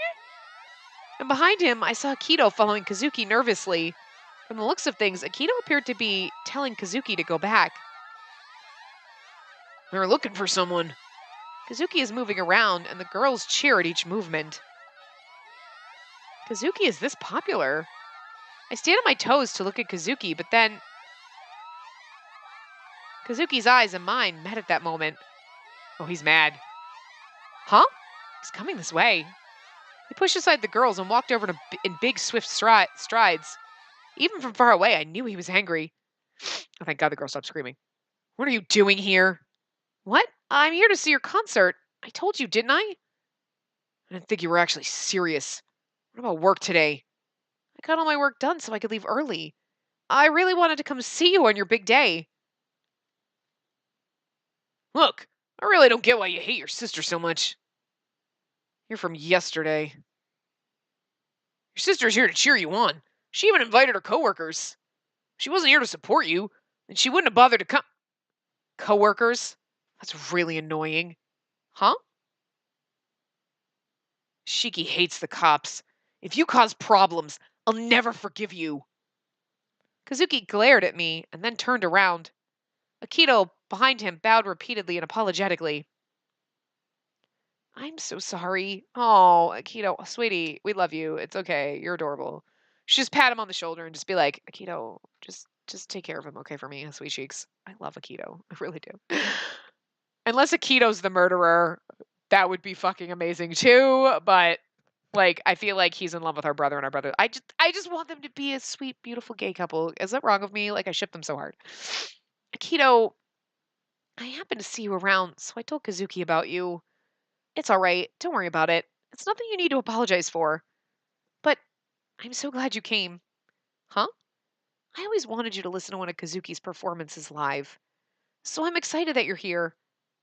And behind him, I saw Akito following Kazuki nervously. From the looks of things, Akito appeared to be telling Kazuki to go back. They're looking for someone. Kazuki is moving around, and the girls cheer at each movement. Kazuki is this popular. I stayed on my toes to look at Kazuki, but then... Kazuki's eyes and mine met at that moment. Oh, he's mad. Huh? He's coming this way. He pushed aside the girls and walked over in big, swift strides. Even from far away, I knew he was angry. Oh, thank God the girl stopped screaming. What are you doing here? What? I'm here to see your concert. I told you, didn't I? I didn't think you were actually serious. What about work today? I got all my work done so I could leave early. I really wanted to come see you on your big day. Look, I really don't get why you hate your sister so much. You're from yesterday. Your sister's here to cheer you on. She even invited her coworkers. If she wasn't here to support you, then she wouldn't have bothered to come. Coworkers? That's really annoying. Huh? Shiki hates the cops. If you cause problems, I'll never forgive you. Kazuki glared at me and then turned around. Akito, behind him, bowed repeatedly and apologetically. I'm so sorry. Oh, Akito, sweetie, we love you. It's okay. You're adorable. She just pat him on the shoulder and just be like, Akito, just take care of him, okay, for me, sweet cheeks. I love Akito. I really do. Unless Akito's the murderer, that would be fucking amazing too. But like, I feel like he's in love with our brother and our brother. I just want them to be a sweet, beautiful gay couple. Is that wrong of me? Like, I ship them so hard. Akito, I happened to see you around, so I told Kazuki about you. It's all right. Don't worry about it. It's nothing you need to apologize for. But I'm so glad you came. Huh? I always wanted you to listen to one of Kazuki's performances live. So I'm excited that you're here.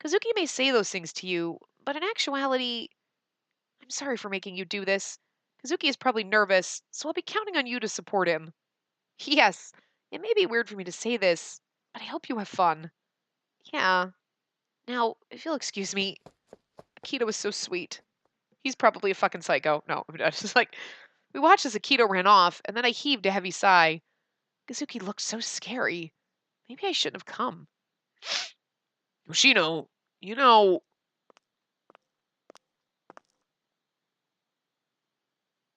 Kazuki may say those things to you, but in actuality, I'm sorry for making you do this. Kazuki is probably nervous, so I'll be counting on you to support him. Yes, it may be weird for me to say this, but I hope you have fun. Yeah. Now, if you'll excuse me, Akito was so sweet. He's probably a fucking psycho. No, I'm just like, we watched as Akito ran off, and then I heaved a heavy sigh. Kazuki looked so scary. Maybe I shouldn't have come. Yoshino, you know...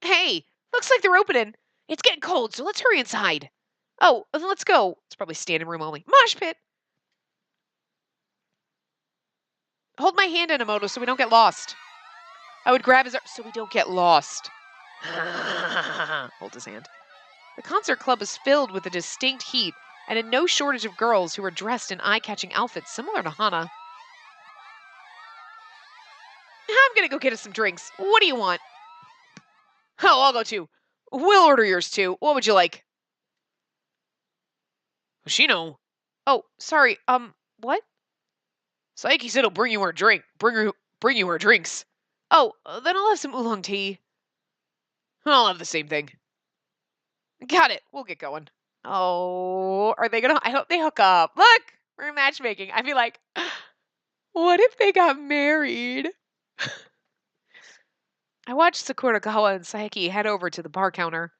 Hey, looks like they're opening. It's getting cold, so let's hurry inside. Oh, then let's go. It's probably standing room only. Mosh pit! Hold my hand, Enomoto, so we don't get lost. I would grab his arm so we don't get lost. Hold his hand. The concert club is filled with a distinct heat and in no shortage of girls who are dressed in eye-catching outfits similar to Hana. I'm gonna go get us some drinks. What do you want? Oh, I'll go too. We'll order yours too. What would you like? Hoshino? Oh, sorry, what? Saiki said he'll bring you our drink. Bring you our drinks. Oh, then I'll have some oolong tea. I'll have the same thing. Got it. We'll get going. Oh, are they gonna? I hope they hook up. Look, we're matchmaking. I'd be like, what if they got married? I watched Sakuragawa and Saiki head over to the bar counter.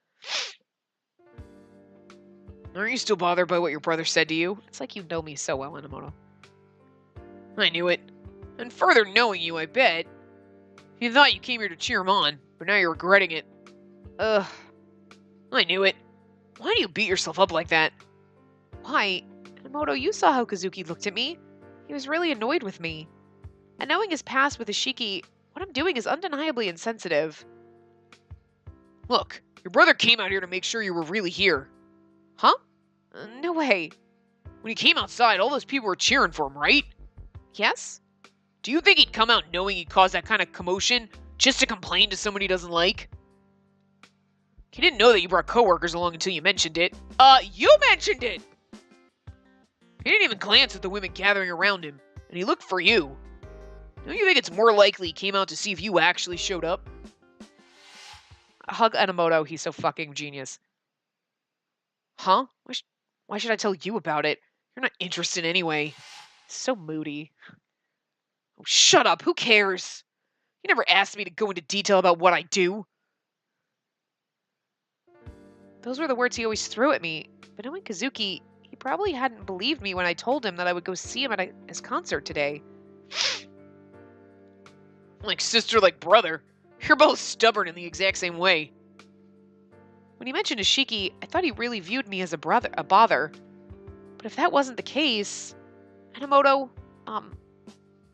Aren't you still bothered by what your brother said to you? It's like you know me so well, Inamoto. I knew it. And further knowing you, I bet. You thought you came here to cheer him on, but now you're regretting it. Ugh. I knew it. Why do you beat yourself up like that? Why? Inamoto, you saw how Kazuki looked at me. He was really annoyed with me. And knowing his past with Isshiki, what I'm doing is undeniably insensitive. Look, your brother came out here to make sure you were really here. Huh? No way. When he came outside, all those people were cheering for him, right? Yes? Do you think he'd come out knowing he'd cause that kind of commotion just to complain to someone he doesn't like? He didn't know that you brought coworkers along until you mentioned it. You mentioned it! He didn't even glance at the women gathering around him, and he looked for you. Don't you think it's more likely he came out to see if you actually showed up? Hug Enomoto, he's so fucking genius. Huh? Why should I tell you about it? You're not interested anyway. So moody. Oh, shut up, who cares? You never asked me to go into detail about what I do. Those were the words he always threw at me, but knowing Kazuki, he probably hadn't believed me when I told him that I would go see him at his concert today. Like sister, like brother. You're both stubborn in the exact same way. When he mentioned Isshiki, I thought he really viewed me as a bother. But if that wasn't the case, Enomoto,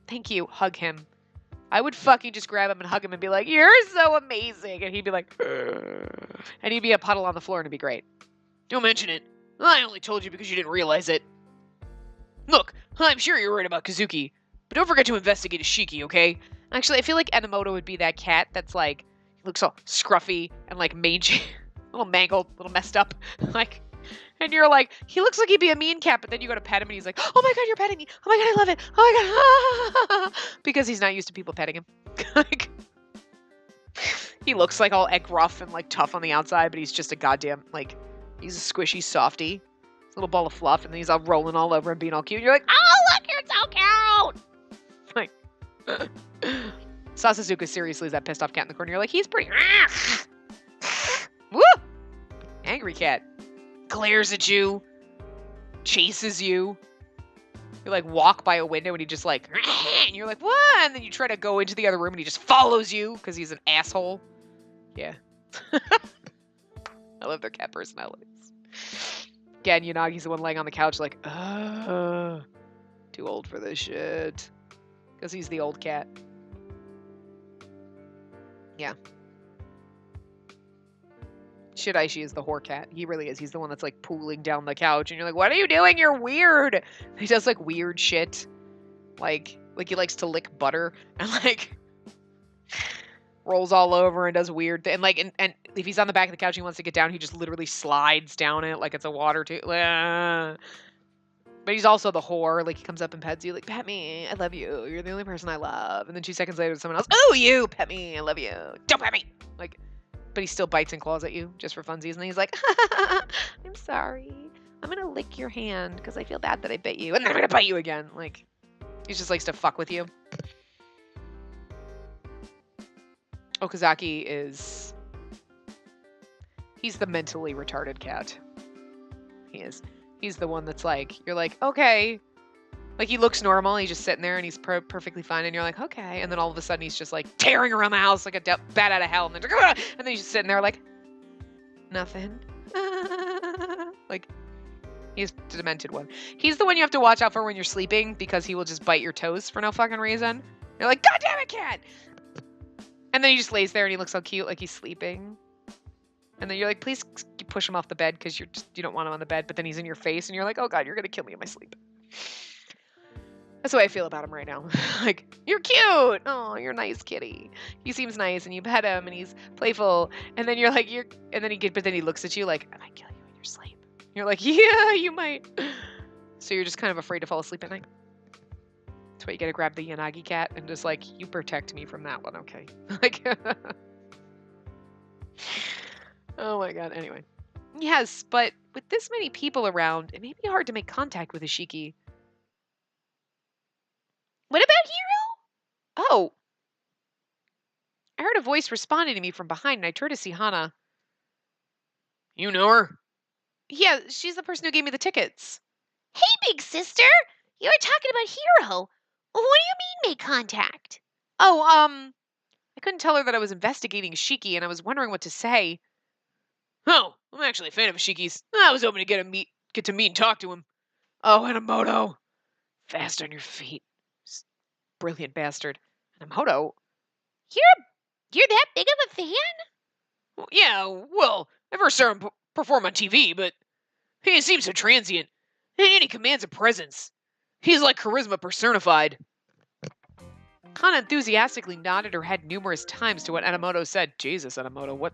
thank you, hug him. I would fucking just grab him and hug him and be like, you're so amazing. And he'd be like, ugh. And he'd be a puddle on the floor and it'd be great. Don't mention it. I only told you because you didn't realize it. Look, I'm sure you're worried about Kazuki, but don't forget to investigate Isshiki, okay? Actually, I feel like Enomoto would be that cat that's like, he looks all scruffy and like mangy, a little mangled, a little messed up. Like, and you're like, he looks like he'd be a mean cat, but then you go to pet him and he's like, oh my god, you're petting me. Oh my god, I love it. Oh my god. Because he's not used to people petting him. Like, he looks like all gruff and like tough on the outside, but he's just a goddamn, like, he's a squishy softy. Little ball of fluff, and then he's all rolling all over and being all cute. And you're like, oh, look, you're so cute! Like, Sasasuka seriously is that pissed off cat in the corner. You're like, he's pretty. Woo! Angry cat. Glares at you. Chases you. You like walk by a window and he just like, and you're like, what? And then you try to go into the other room and he just follows you because he's an asshole. Yeah. I love their cat personalities. Again, Unagi's the one laying on the couch like, too old for this shit. Because he's the old cat. Yeah. Shiraishi is the whore cat. He really is. He's the one that's like pooling down the couch and you're like, what are you doing? You're weird. He does like weird shit. Like he likes to lick butter and like rolls all over and does weird and like and if he's on the back of the couch and he wants to get down, he just literally slides down it like it's a water tube. But he's also the whore. Like he comes up and pets you, like, pet me, I love you, you're the only person I love. And then 2 seconds later, someone else, oh, you pet me, I love you, don't pet me. Like, but he still bites and claws at you just for funsies. And he's like, I'm sorry, I'm gonna lick your hand because I feel bad that I bit you, and then I'm gonna bite you again. Like, he just likes to fuck with you. Okazaki is... he's the mentally retarded cat. He is. He's the one that's like, you're like, okay. Like, he looks normal, he's just sitting there, and he's perfectly fine, and you're like, okay. And then all of a sudden, he's just like tearing around the house like a bat out of hell, and then, and then he's just sitting there like, nothing. Like, he's the demented one. He's the one you have to watch out for when you're sleeping, because he will just bite your toes for no fucking reason. You're like, God damn it, cat! And then he just lays there and he looks all cute like he's sleeping. And then you're like, please push him off the bed because you don't want him on the bed. But then he's in your face and you're like, oh god, you're going to kill me in my sleep. That's the way I feel about him right now. Like, you're cute. Oh, you're nice, kitty. He seems nice and you pet him and he's playful. And then you're like, but then he looks at you like, I might kill you in your sleep. You're like, yeah, you might. So you're just kind of afraid to fall asleep at night? That's why you gotta grab the Yanagi cat and just like, you protect me from that one, okay? Like, oh my god, anyway. Yes, but with this many people around, it may be hard to make contact with Isshiki. What about Hiro? Oh! I heard a voice responding to me from behind and I turned to see Hana. You know her? Yeah, she's the person who gave me the tickets. Hey, big sister! You were talking about Hiro. What do you mean make contact? Oh, I couldn't tell her that I was investigating Isshiki and I was wondering what to say. Oh, I'm actually a fan of Ishiki's. I was hoping to get to meet and talk to him. Oh, Hanamoto. Fast on your feet. Brilliant bastard. Hanamoto? You're that big of a fan? Well, yeah, well, I first saw him perform on TV, but he seems so transient. And he commands a presence. He's like charisma personified. Hana enthusiastically nodded her head numerous times to what Enomoto said. Jesus, Enomoto, what?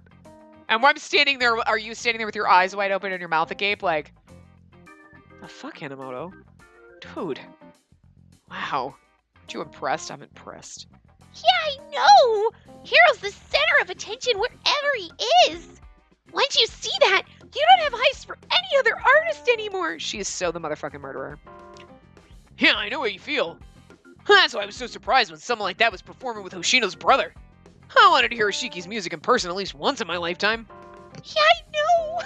And I'm standing there, are you standing there with your eyes wide open and your mouth agape like, the fuck, Enomoto? Dude. Wow. Aren't you impressed? I'm impressed. Yeah, I know! Hiro's the center of attention wherever he is! Once you see that, you don't have eyes for any other artist anymore! She is so the motherfucking murderer. Yeah, I know how you feel. That's why I was so surprised when someone like that was performing with Hoshino's brother. I wanted to hear Ishiki's music in person at least once in my lifetime. Yeah, I know!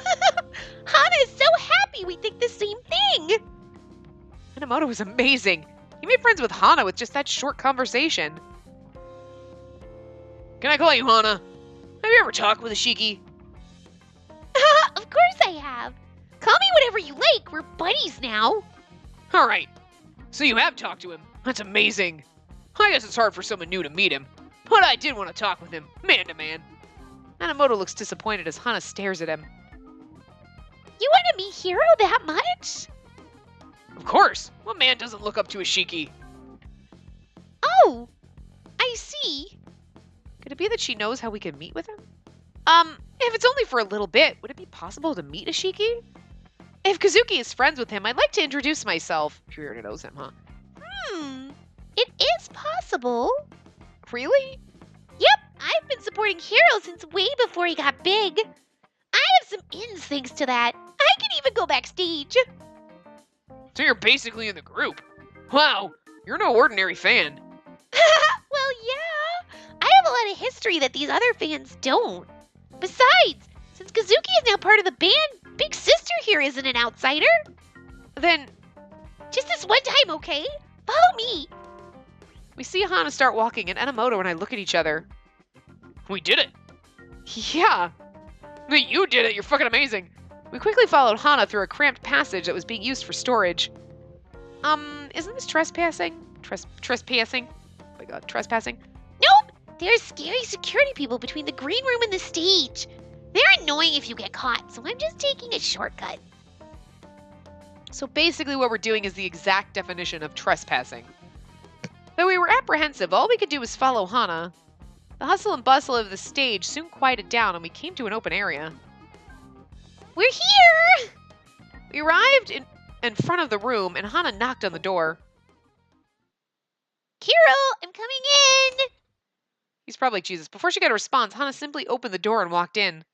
Hana is so happy we think the same thing! Enomoto was amazing. He made friends with Hana with just that short conversation. Can I call you Hana? Have you ever talked with Isshiki? Of course I have. Call me whatever you like. We're buddies now. Alright. So you have talked to him. That's amazing. I guess it's hard for someone new to meet him. But I did want to talk with him, man to man. Enomoto looks disappointed as Hana stares at him. You want to meet Hiro that much? Of course. What man doesn't look up to Isshiki? Oh, I see. Could it be that she knows how we can meet with him? If it's only for a little bit, would it be possible to meet Isshiki? If Kazuki is friends with him, I'd like to introduce myself. She already knows him, huh? It is possible. Really? Yep, I've been supporting Hiro since way before he got big. I have some ins thanks to that. I can even go backstage. So you're basically in the group. Wow, you're no ordinary fan. Well, yeah. I have a lot of history that these other fans don't. Besides, since Kazuki is now part of the band, Big Sister here isn't an outsider. Then, Just this one time, okay? Follow me. we see Hana start walking, and Enomoto and I look at each other. We did it. Yeah. You did it. You're fucking amazing. We quickly followed Hana through a cramped passage that was being used for storage. Isn't this trespassing? Trespassing? Oh my god, trespassing? Nope. There's scary security people between the green room and the stage. They're annoying if you get caught, so I'm just taking a shortcut. So basically what we're doing is the exact definition of trespassing. Though we were apprehensive, all we could do was follow Hana. The hustle and bustle of the stage soon quieted down and we came to an open area. We're here! We arrived in front of the room and Hana knocked on the door. Hiro, I'm coming in! He's probably like, Jesus. Before she got a response, Hana simply opened the door and walked in.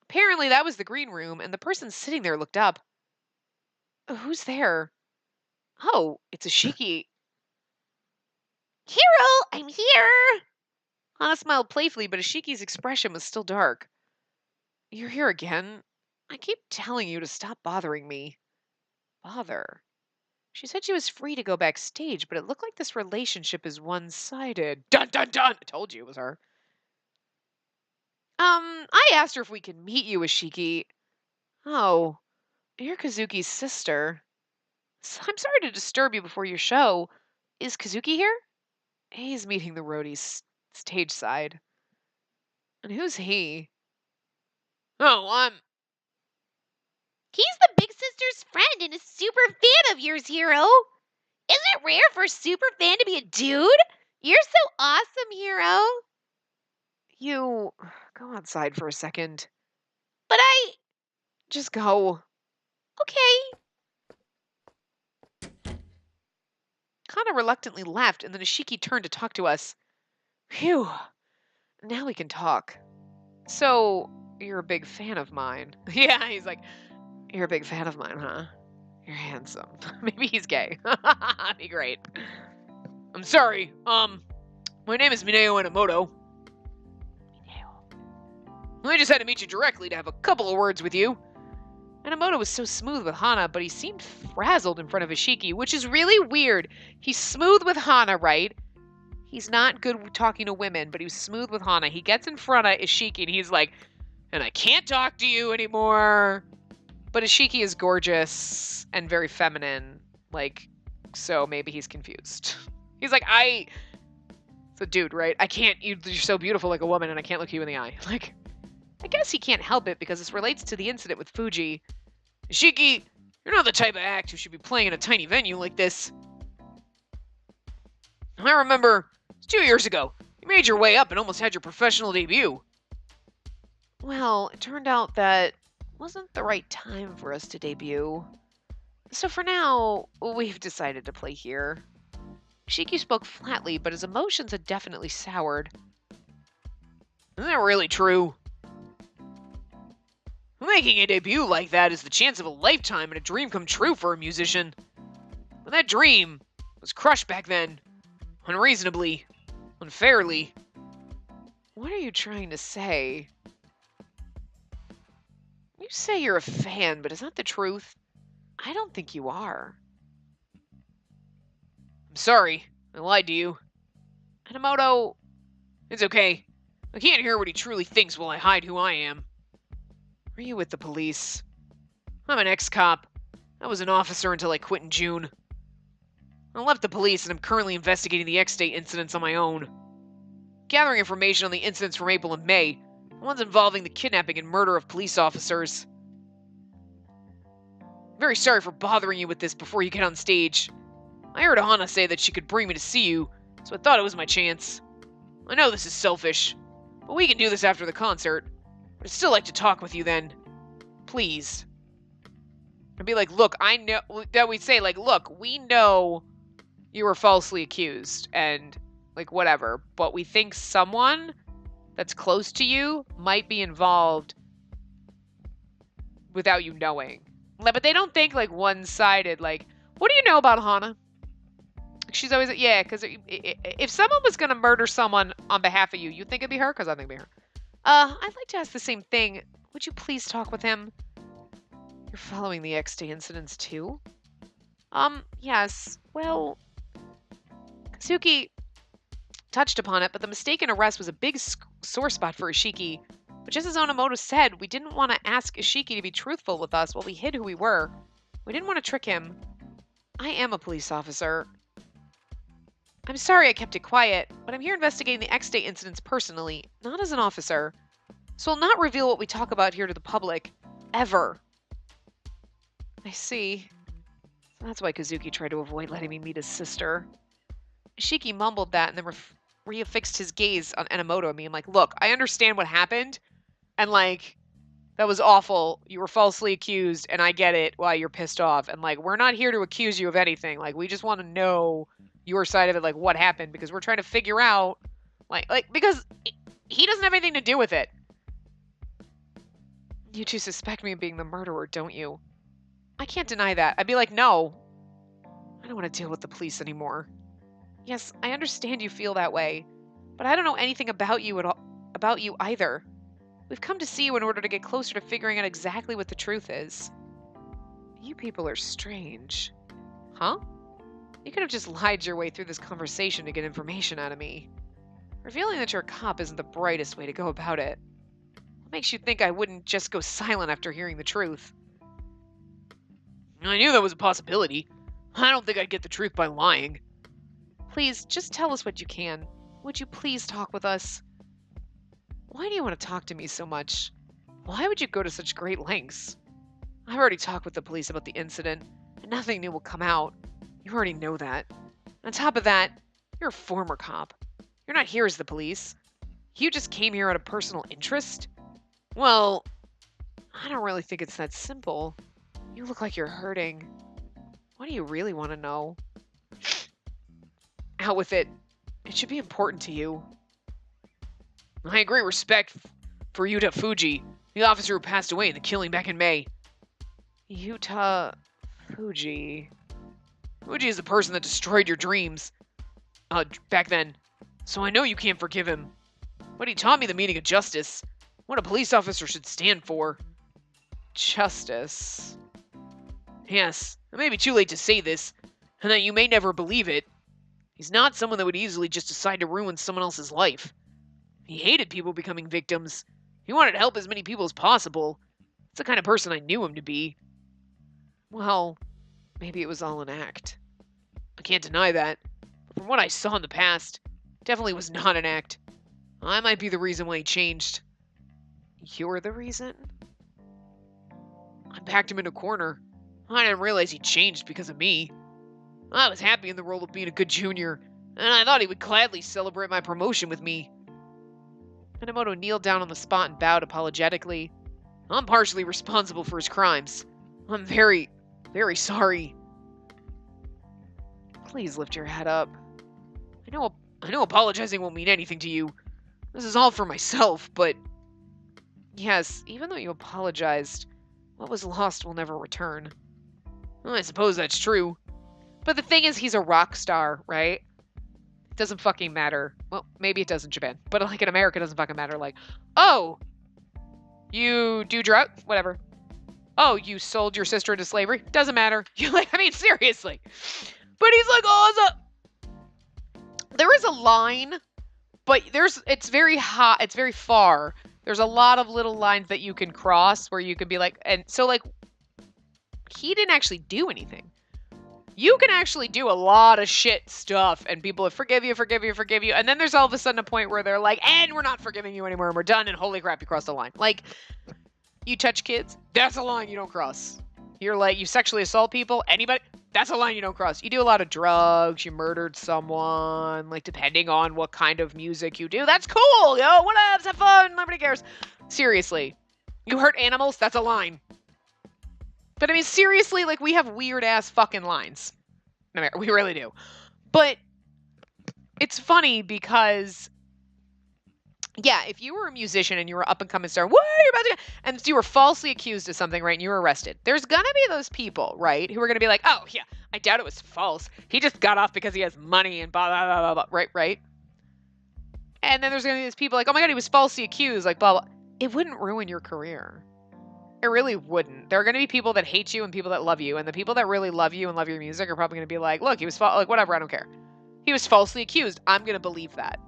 Apparently that was the green room, and the person sitting there looked up. Who's there? Oh, it's Isshiki. Hiro, I'm here! Hana smiled playfully, but Ishiki's expression was still dark. You're here again? I keep telling you to stop bothering me. Bother? She said she was free to go backstage, but it looked like this relationship is one-sided. Dun dun dun! I told you it was her. I asked her if we could meet you, Isshiki. Oh, you're Kazuki's sister. I'm sorry to disturb you before your show. Is Kazuki here? He's meeting the roadies stage side. And who's he? Oh, He's the big sister's friend and a super fan of yours, Hiro. Isn't it rare for a super fan to be a dude? You're so awesome, Hiro. You go outside for a second. But Just go. Okay. Hana reluctantly left, and then Isshiki turned to talk to us. Phew. Now we can talk. So, you're a big fan of mine. Yeah, he's like, you're a big fan of mine, huh? You're handsome. Maybe he's gay. That'd be great. I'm sorry. My name is Mineo Enomoto. I just had to meet you directly to have a couple of words with you. Enomoto was so smooth with Hana, but he seemed frazzled in front of Isshiki, which is really weird. He's smooth with Hana, right? He's not good with talking to women, but he was smooth with Hana. He gets in front of Isshiki and he's like, and I can't talk to you anymore. But Isshiki is gorgeous and very feminine, like, so maybe he's confused. He's like, it's a dude, right? I can't, you're so beautiful like a woman and I can't look you in the eye. Like, I guess he can't help it because this relates to the incident with Fuji. Isshiki, you're not the type of act who should be playing in a tiny venue like this. I remember, it was 2 years ago, you made your way up and almost had your professional debut. Well, it turned out that wasn't the right time for us to debut. So for now, we've decided to play here. Isshiki spoke flatly, but his emotions had definitely soured. Isn't that really true? Making a debut like that is the chance of a lifetime and a dream come true for a musician. But that dream was crushed back then. Unreasonably. Unfairly. What are you trying to say? You say you're a fan, but is that the truth? I don't think you are. I'm sorry. I lied to you. Enomoto, it's okay. I can't hear what he truly thinks while I hide who I am. Are you with the police? I'm an ex-cop. I was an officer until I quit in June. I left the police and I'm currently investigating the X-State incidents on my own. Gathering information on the incidents from April and May, the ones involving the kidnapping and murder of police officers. I'm very sorry for bothering you with this before you get on stage. I heard Hana say that she could bring me to see you, so I thought it was my chance. I know this is selfish, but we can do this after the concert. I'd still like to talk with you then. Please. I'd be like, look, I know, that we'd say, like, look, we know you were falsely accused, and, like, whatever, but we think someone that's close to you might be involved without you knowing. But they don't think, like, one-sided, like, what do you know about Hana? She's always, yeah, because if someone was going to murder someone on behalf of you, you'd think it'd be her? Because I think it'd be her. I'd like to ask the same thing. Would you please talk with him? You're following the X-Day incidents too? Yes. Well, Kazuki touched upon it, but the mistaken arrest was a big sore spot for Isshiki. But just as Enomoto said, we didn't want to ask Isshiki to be truthful with us while we hid who we were. We didn't want to trick him. I am a police officer. I'm sorry I kept it quiet, but I'm here investigating the X-Day incidents personally, not as an officer. So I'll not reveal what we talk about here to the public. Ever. I see. So that's why Kazuki tried to avoid letting me meet his sister. Isshiki mumbled that and then reaffixed his gaze on Enomoto and me. I'm like, look, I understand what happened, and, like, that was awful. You were falsely accused, and I get it why you're pissed off. And, like, we're not here to accuse you of anything. Like, we just want to know your side of it, like, what happened, because we're trying to figure out, like, because he doesn't have anything to do with it. You two suspect me of being the murderer, don't you? I can't deny that. I'd be like, no. I don't want to deal with the police anymore. Yes, I understand you feel that way, but I don't know anything about you either. We've come to see you in order to get closer to figuring out exactly what the truth is. You people are strange. Huh? You could have just lied your way through this conversation to get information out of me. Revealing that you're a cop isn't the brightest way to go about it. What makes you think I wouldn't just go silent after hearing the truth? I knew that was a possibility. I don't think I'd get the truth by lying. Please, just tell us what you can. Would you please talk with us? Why do you want to talk to me so much? Why would you go to such great lengths? I've already talked with the police about the incident, and nothing new will come out. You already know that. On top of that, you're a former cop. You're not here as the police. You just came here out of personal interest? Well, I don't really think it's that simple. You look like you're hurting. What do you really want to know? Out with it. It should be important to you. I have great respect for Yuta Fuji, the officer who passed away in the killing back in May. Yuta Fuji. Fuji is the person that destroyed your dreams. Back then. So I know you can't forgive him. But he taught me the meaning of justice. What a police officer should stand for. Justice. Yes, it may be too late to say this, and that you may never believe it. He's not someone that would easily just decide to ruin someone else's life. He hated people becoming victims. He wanted to help as many people as possible. It's the kind of person I knew him to be. Well, maybe it was all an act. I can't deny that. But from what I saw in the past, it definitely was not an act. I might be the reason why he changed. You're the reason? I backed him in a corner. I didn't realize he changed because of me. I was happy in the role of being a good junior, and I thought he would gladly celebrate my promotion with me. Minamoto kneeled down on the spot and bowed apologetically. I'm partially responsible for his crimes. I'm very, very sorry. Please lift your head up. I know apologizing won't mean anything to you. This is all for myself, but... Yes, even though you apologized, what was lost will never return. Well, I suppose that's true. But the thing is, he's a rock star, right? It doesn't fucking matter. Well, maybe it does in Japan. But like in America, it doesn't fucking matter. Like, oh, you do drugs? Whatever. Oh, you sold your sister into slavery? Doesn't matter. You're like, I mean, seriously. But he's like, oh, there is a line, but it's very hot. It's very far. There's a lot of little lines that you can cross where you could be like, and so like, he didn't actually do anything. You can actually do a lot of shit stuff and people will forgive you. And then there's all of a sudden a point where they're like, and we're not forgiving you anymore and we're done. And holy crap, you crossed the line. Like, you touch kids, that's a line you don't cross. You're like, you sexually assault people, anybody, that's a line you don't cross. You do a lot of drugs, you murdered someone, like depending on what kind of music you do, that's cool, yo, whatevs, have fun, nobody cares. Seriously, you hurt animals, that's a line. But I mean, seriously, like, we have weird-ass fucking lines. We really do. But it's funny because, yeah, if you were a musician and you were up-and-coming star, what are you about to... And you were falsely accused of something, right, and you were arrested. There's gonna be those people, right, who are gonna be like, oh, yeah, I doubt it was false. He just got off because he has money and blah, blah, blah, blah, blah, right? And then there's gonna be these people like, oh my god, he was falsely accused, like, blah, blah. It wouldn't ruin your career. It really wouldn't. There are going to be people that hate you and people that love you. And the people that really love you and love your music are probably going to be like, look, he was like, whatever, I don't care. He was falsely accused. I'm going to believe that.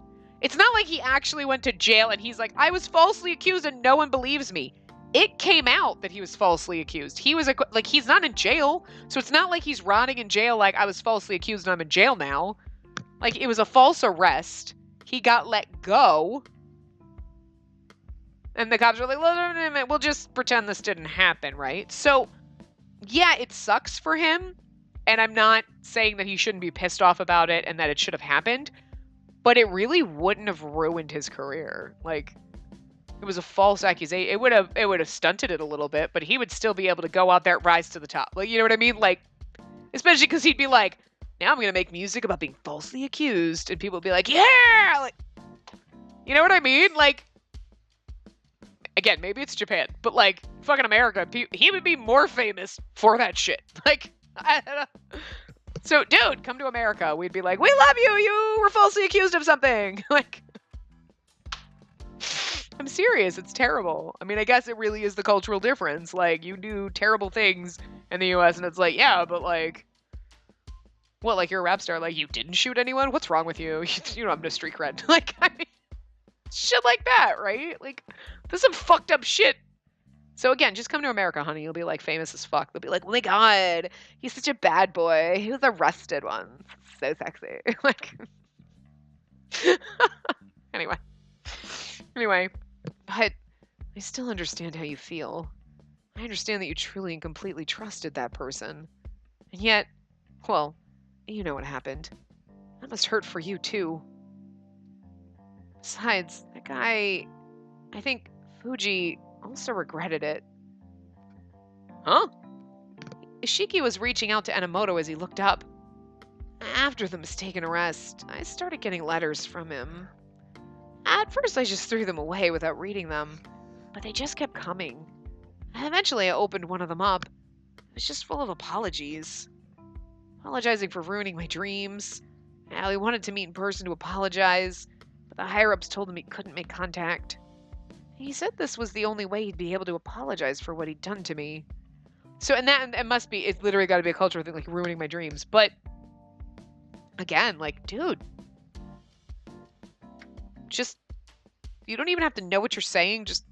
It's not like he actually went to jail and he's like, I was falsely accused and no one believes me. It came out that he was falsely accused. He was like, he's not in jail. So it's not like he's rotting in jail like I was falsely accused and I'm in jail now. Like, it was a false arrest. He got let go. And the cops were like, we'll just pretend this didn't happen, right? So, yeah, it sucks for him. And I'm not saying that he shouldn't be pissed off about it and that it should have happened. But it really wouldn't have ruined his career. Like, it was a false accusation. It would have stunted it a little bit, but he would still be able to go out there, rise to the top. Like, you know what I mean? Like, especially because he'd be like, now I'm going to make music about being falsely accused. And people would be like, yeah! Like, you know what I mean? Like, again, maybe it's Japan, but like, fucking America, he would be more famous for that shit. Like, I don't know. So, dude, come to America. We'd be like, we love you. You were falsely accused of something. Like, I'm serious. It's terrible. I mean, I guess it really is the cultural difference. Like, you do terrible things in the US and it's like, yeah, but like, what, like you're a rap star? Like, you didn't shoot anyone? What's wrong with you? You don't have no street cred. Like, I mean, shit like that, right? Like, this is some fucked up shit. So again, just come to America, honey. You'll be like famous as fuck. They'll be like, oh my god, he's such a bad boy. He was arrested once. So sexy. Like, anyway, but I still understand how you feel. I understand that you truly and completely trusted that person. And yet, well, you know what happened. That must hurt for you too. Besides, that guy, I think Fuji also regretted it. Huh? Isshiki was reaching out to Enomoto as he looked up. After the mistaken arrest, I started getting letters from him. At first, I just threw them away without reading them, but they just kept coming. Eventually, I opened one of them up. It was just full of apologies. Apologizing for ruining my dreams. How he wanted to meet in person to apologize, but the higher-ups told him he couldn't make contact. He said this was the only way he'd be able to apologize for what he'd done to me. So, and that, it must be, it's literally got to be a cultural thing, like ruining my dreams. But, again, like, dude, just, you don't even have to know what you're saying. Just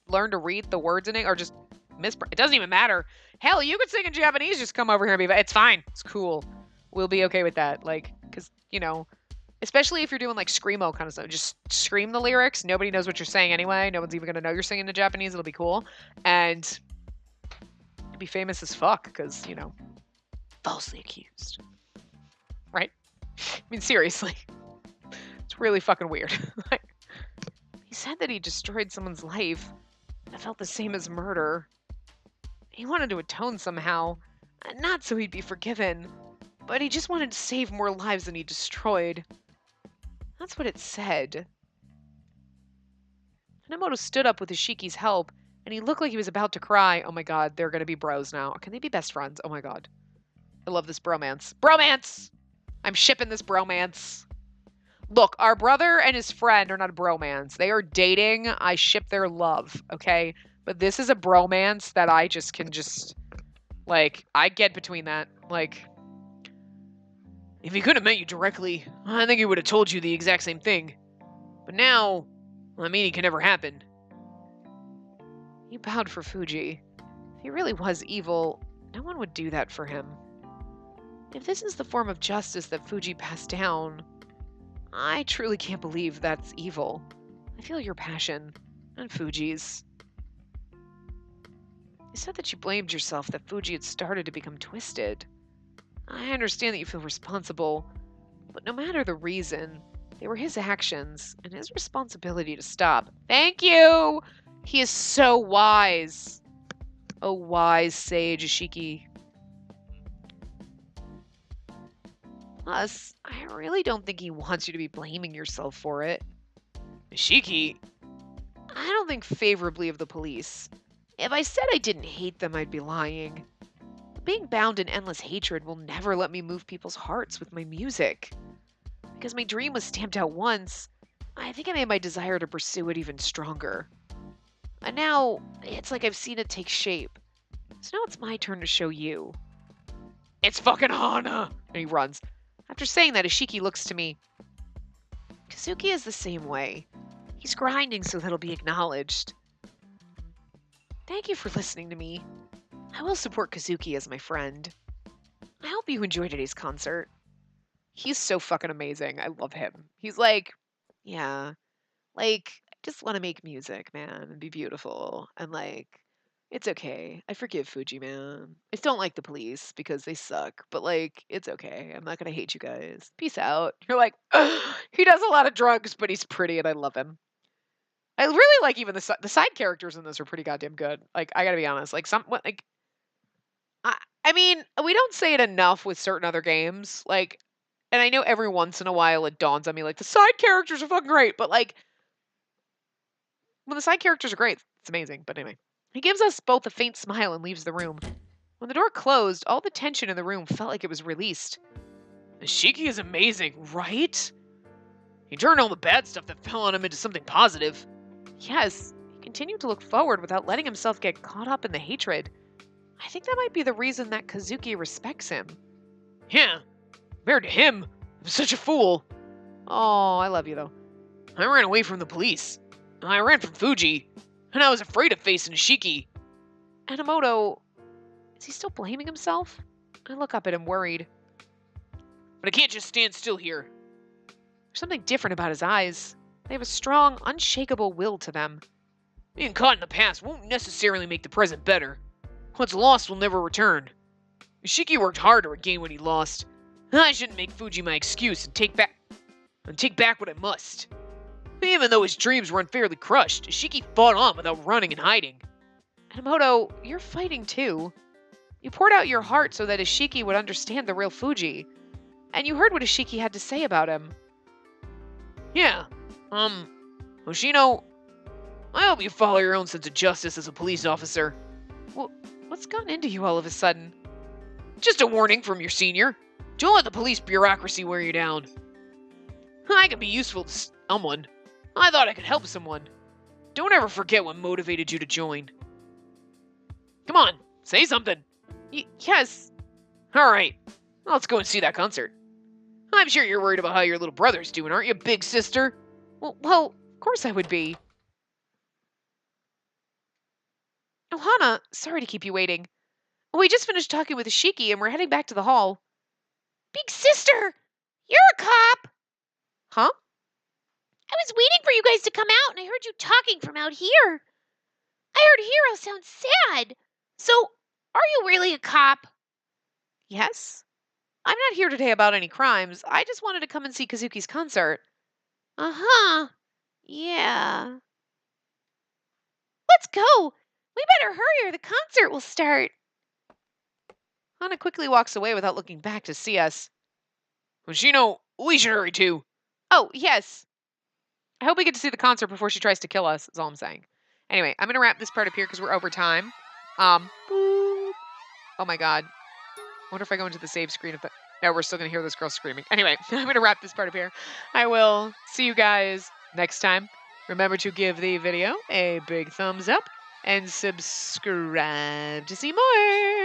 learn to read the words in it, or just it doesn't even matter. Hell, you could sing in Japanese, just come over here and be, it's fine. It's cool. We'll be okay with that. Like, because, you know, especially if you're doing like screamo kind of stuff, just scream the lyrics. Nobody knows what you're saying anyway. No one's even going to know you're singing in Japanese. It'll be cool. And be famous as fuck because, you know, falsely accused. Right? I mean, seriously. It's really fucking weird. Like, he said that he destroyed someone's life that felt the same as murder. He wanted to atone somehow, not so he'd be forgiven, but he just wanted to save more lives than he destroyed. That's what it said. Hanamoto stood up with Ishiki's help, and he looked like he was about to cry. Oh my god, they're gonna be bros now. Can they be best friends? Oh my god. I love this bromance. Bromance! I'm shipping this bromance. Look, our brother and his friend are not a bromance. They are dating. I ship their love, okay? But this is a bromance that I just can like, I get between that. Like, if he could have met you directly, I think he would have told you the exact same thing. But now, well, I mean, it can never happen. He bowed for Fuji. If he really was evil, no one would do that for him. If this is the form of justice that Fuji passed down, I truly can't believe that's evil. I feel your passion, and Fuji's. You said that you blamed yourself that Fuji had started to become twisted. I understand that you feel responsible, but no matter the reason, they were his actions and his responsibility to stop. Thank you! He is so wise. Oh, wise sage Isshiki. Plus, I really don't think he wants you to be blaming yourself for it. Isshiki? I don't think favorably of the police. If I said I didn't hate them, I'd be lying. Being bound in endless hatred will never let me move people's hearts with my music. Because my dream was stamped out once, I think I made my desire to pursue it even stronger. And now, it's like I've seen it take shape. So now it's my turn to show you. It's fucking Hana! And he runs. After saying that, Isshiki looks to me. Kazuki is the same way. He's grinding so that he'll be acknowledged. Thank you for listening to me. I will support Kazuki as my friend. I hope you enjoyed today's concert. He's so fucking amazing. I love him. He's like, yeah, like, I just want to make music, man, and be beautiful. And like, it's okay. I forgive Fuji, man. I don't like the police because they suck, but like, it's okay. I'm not gonna hate you guys. Peace out. You're like, he does a lot of drugs, but he's pretty and I love him. I really like even the side characters in this are pretty goddamn good. Like, I gotta be honest. Like, I mean, we don't say it enough with certain other games. Like, and I know every once in a while it dawns on me, like, the side characters are fucking great, but like, when the side characters are great, it's amazing. But anyway, he gives us both a faint smile and leaves the room. When the door closed, all the tension in the room felt like it was released. Isshiki is amazing, right? He turned all the bad stuff that fell on him into something positive. Yes, he continued to look forward without letting himself get caught up in the hatred. I think that might be the reason that Kazuki respects him. Yeah, compared to him, I'm such a fool. Oh, I love you though. I ran away from the police. I ran from Fuji, and I was afraid of facing Isshiki. Enomoto, is he still blaming himself? I look up at him worried. But I can't just stand still here. There's something different about his eyes. They have a strong, unshakable will to them. Being caught in the past won't necessarily make the present better. What's lost will never return. Isshiki worked hard to regain what he lost. I shouldn't make Fuji my excuse and take back what I must. Even though his dreams were unfairly crushed, Isshiki fought on without running and hiding. Hanamoto, you're fighting too. You poured out your heart so that Isshiki would understand the real Fuji. And you heard what Isshiki had to say about him. Yeah. Hoshino, I hope you follow your own sense of justice as a police officer. Well, what's gotten into you all of a sudden? Just a warning from your senior. Don't let the police bureaucracy wear you down. I can be useful to someone. I thought I could help someone. Don't ever forget what motivated you to join. Come on, say something. Yes. All right, let's go and see that concert. I'm sure you're worried about how your little brother's doing, aren't you, big sister? Well, of course I would be. Oh, Hana, sorry to keep you waiting. We just finished talking with Isshiki and we're heading back to the hall. Big sister, you're a cop. Huh? I was waiting for you guys to come out and I heard you talking from out here. I heard Hiro sound sad. So, are you really a cop? Yes. I'm not here today about any crimes. I just wanted to come and see Kazuki's concert. Uh-huh. Yeah. Let's go. We better hurry or the concert will start. Hana quickly walks away without looking back to see us. Hoshino, we should hurry too. Oh, yes. I hope we get to see the concert before she tries to kill us, is all I'm saying. Anyway, I'm going to wrap this part up here because we're over time. Boop. Oh my god. I wonder if I go into the save screen. No, we're still going to hear this girl screaming. Anyway, I'm going to wrap this part up here. I will see you guys next time. Remember to give the video a big thumbs up and subscribe to see more.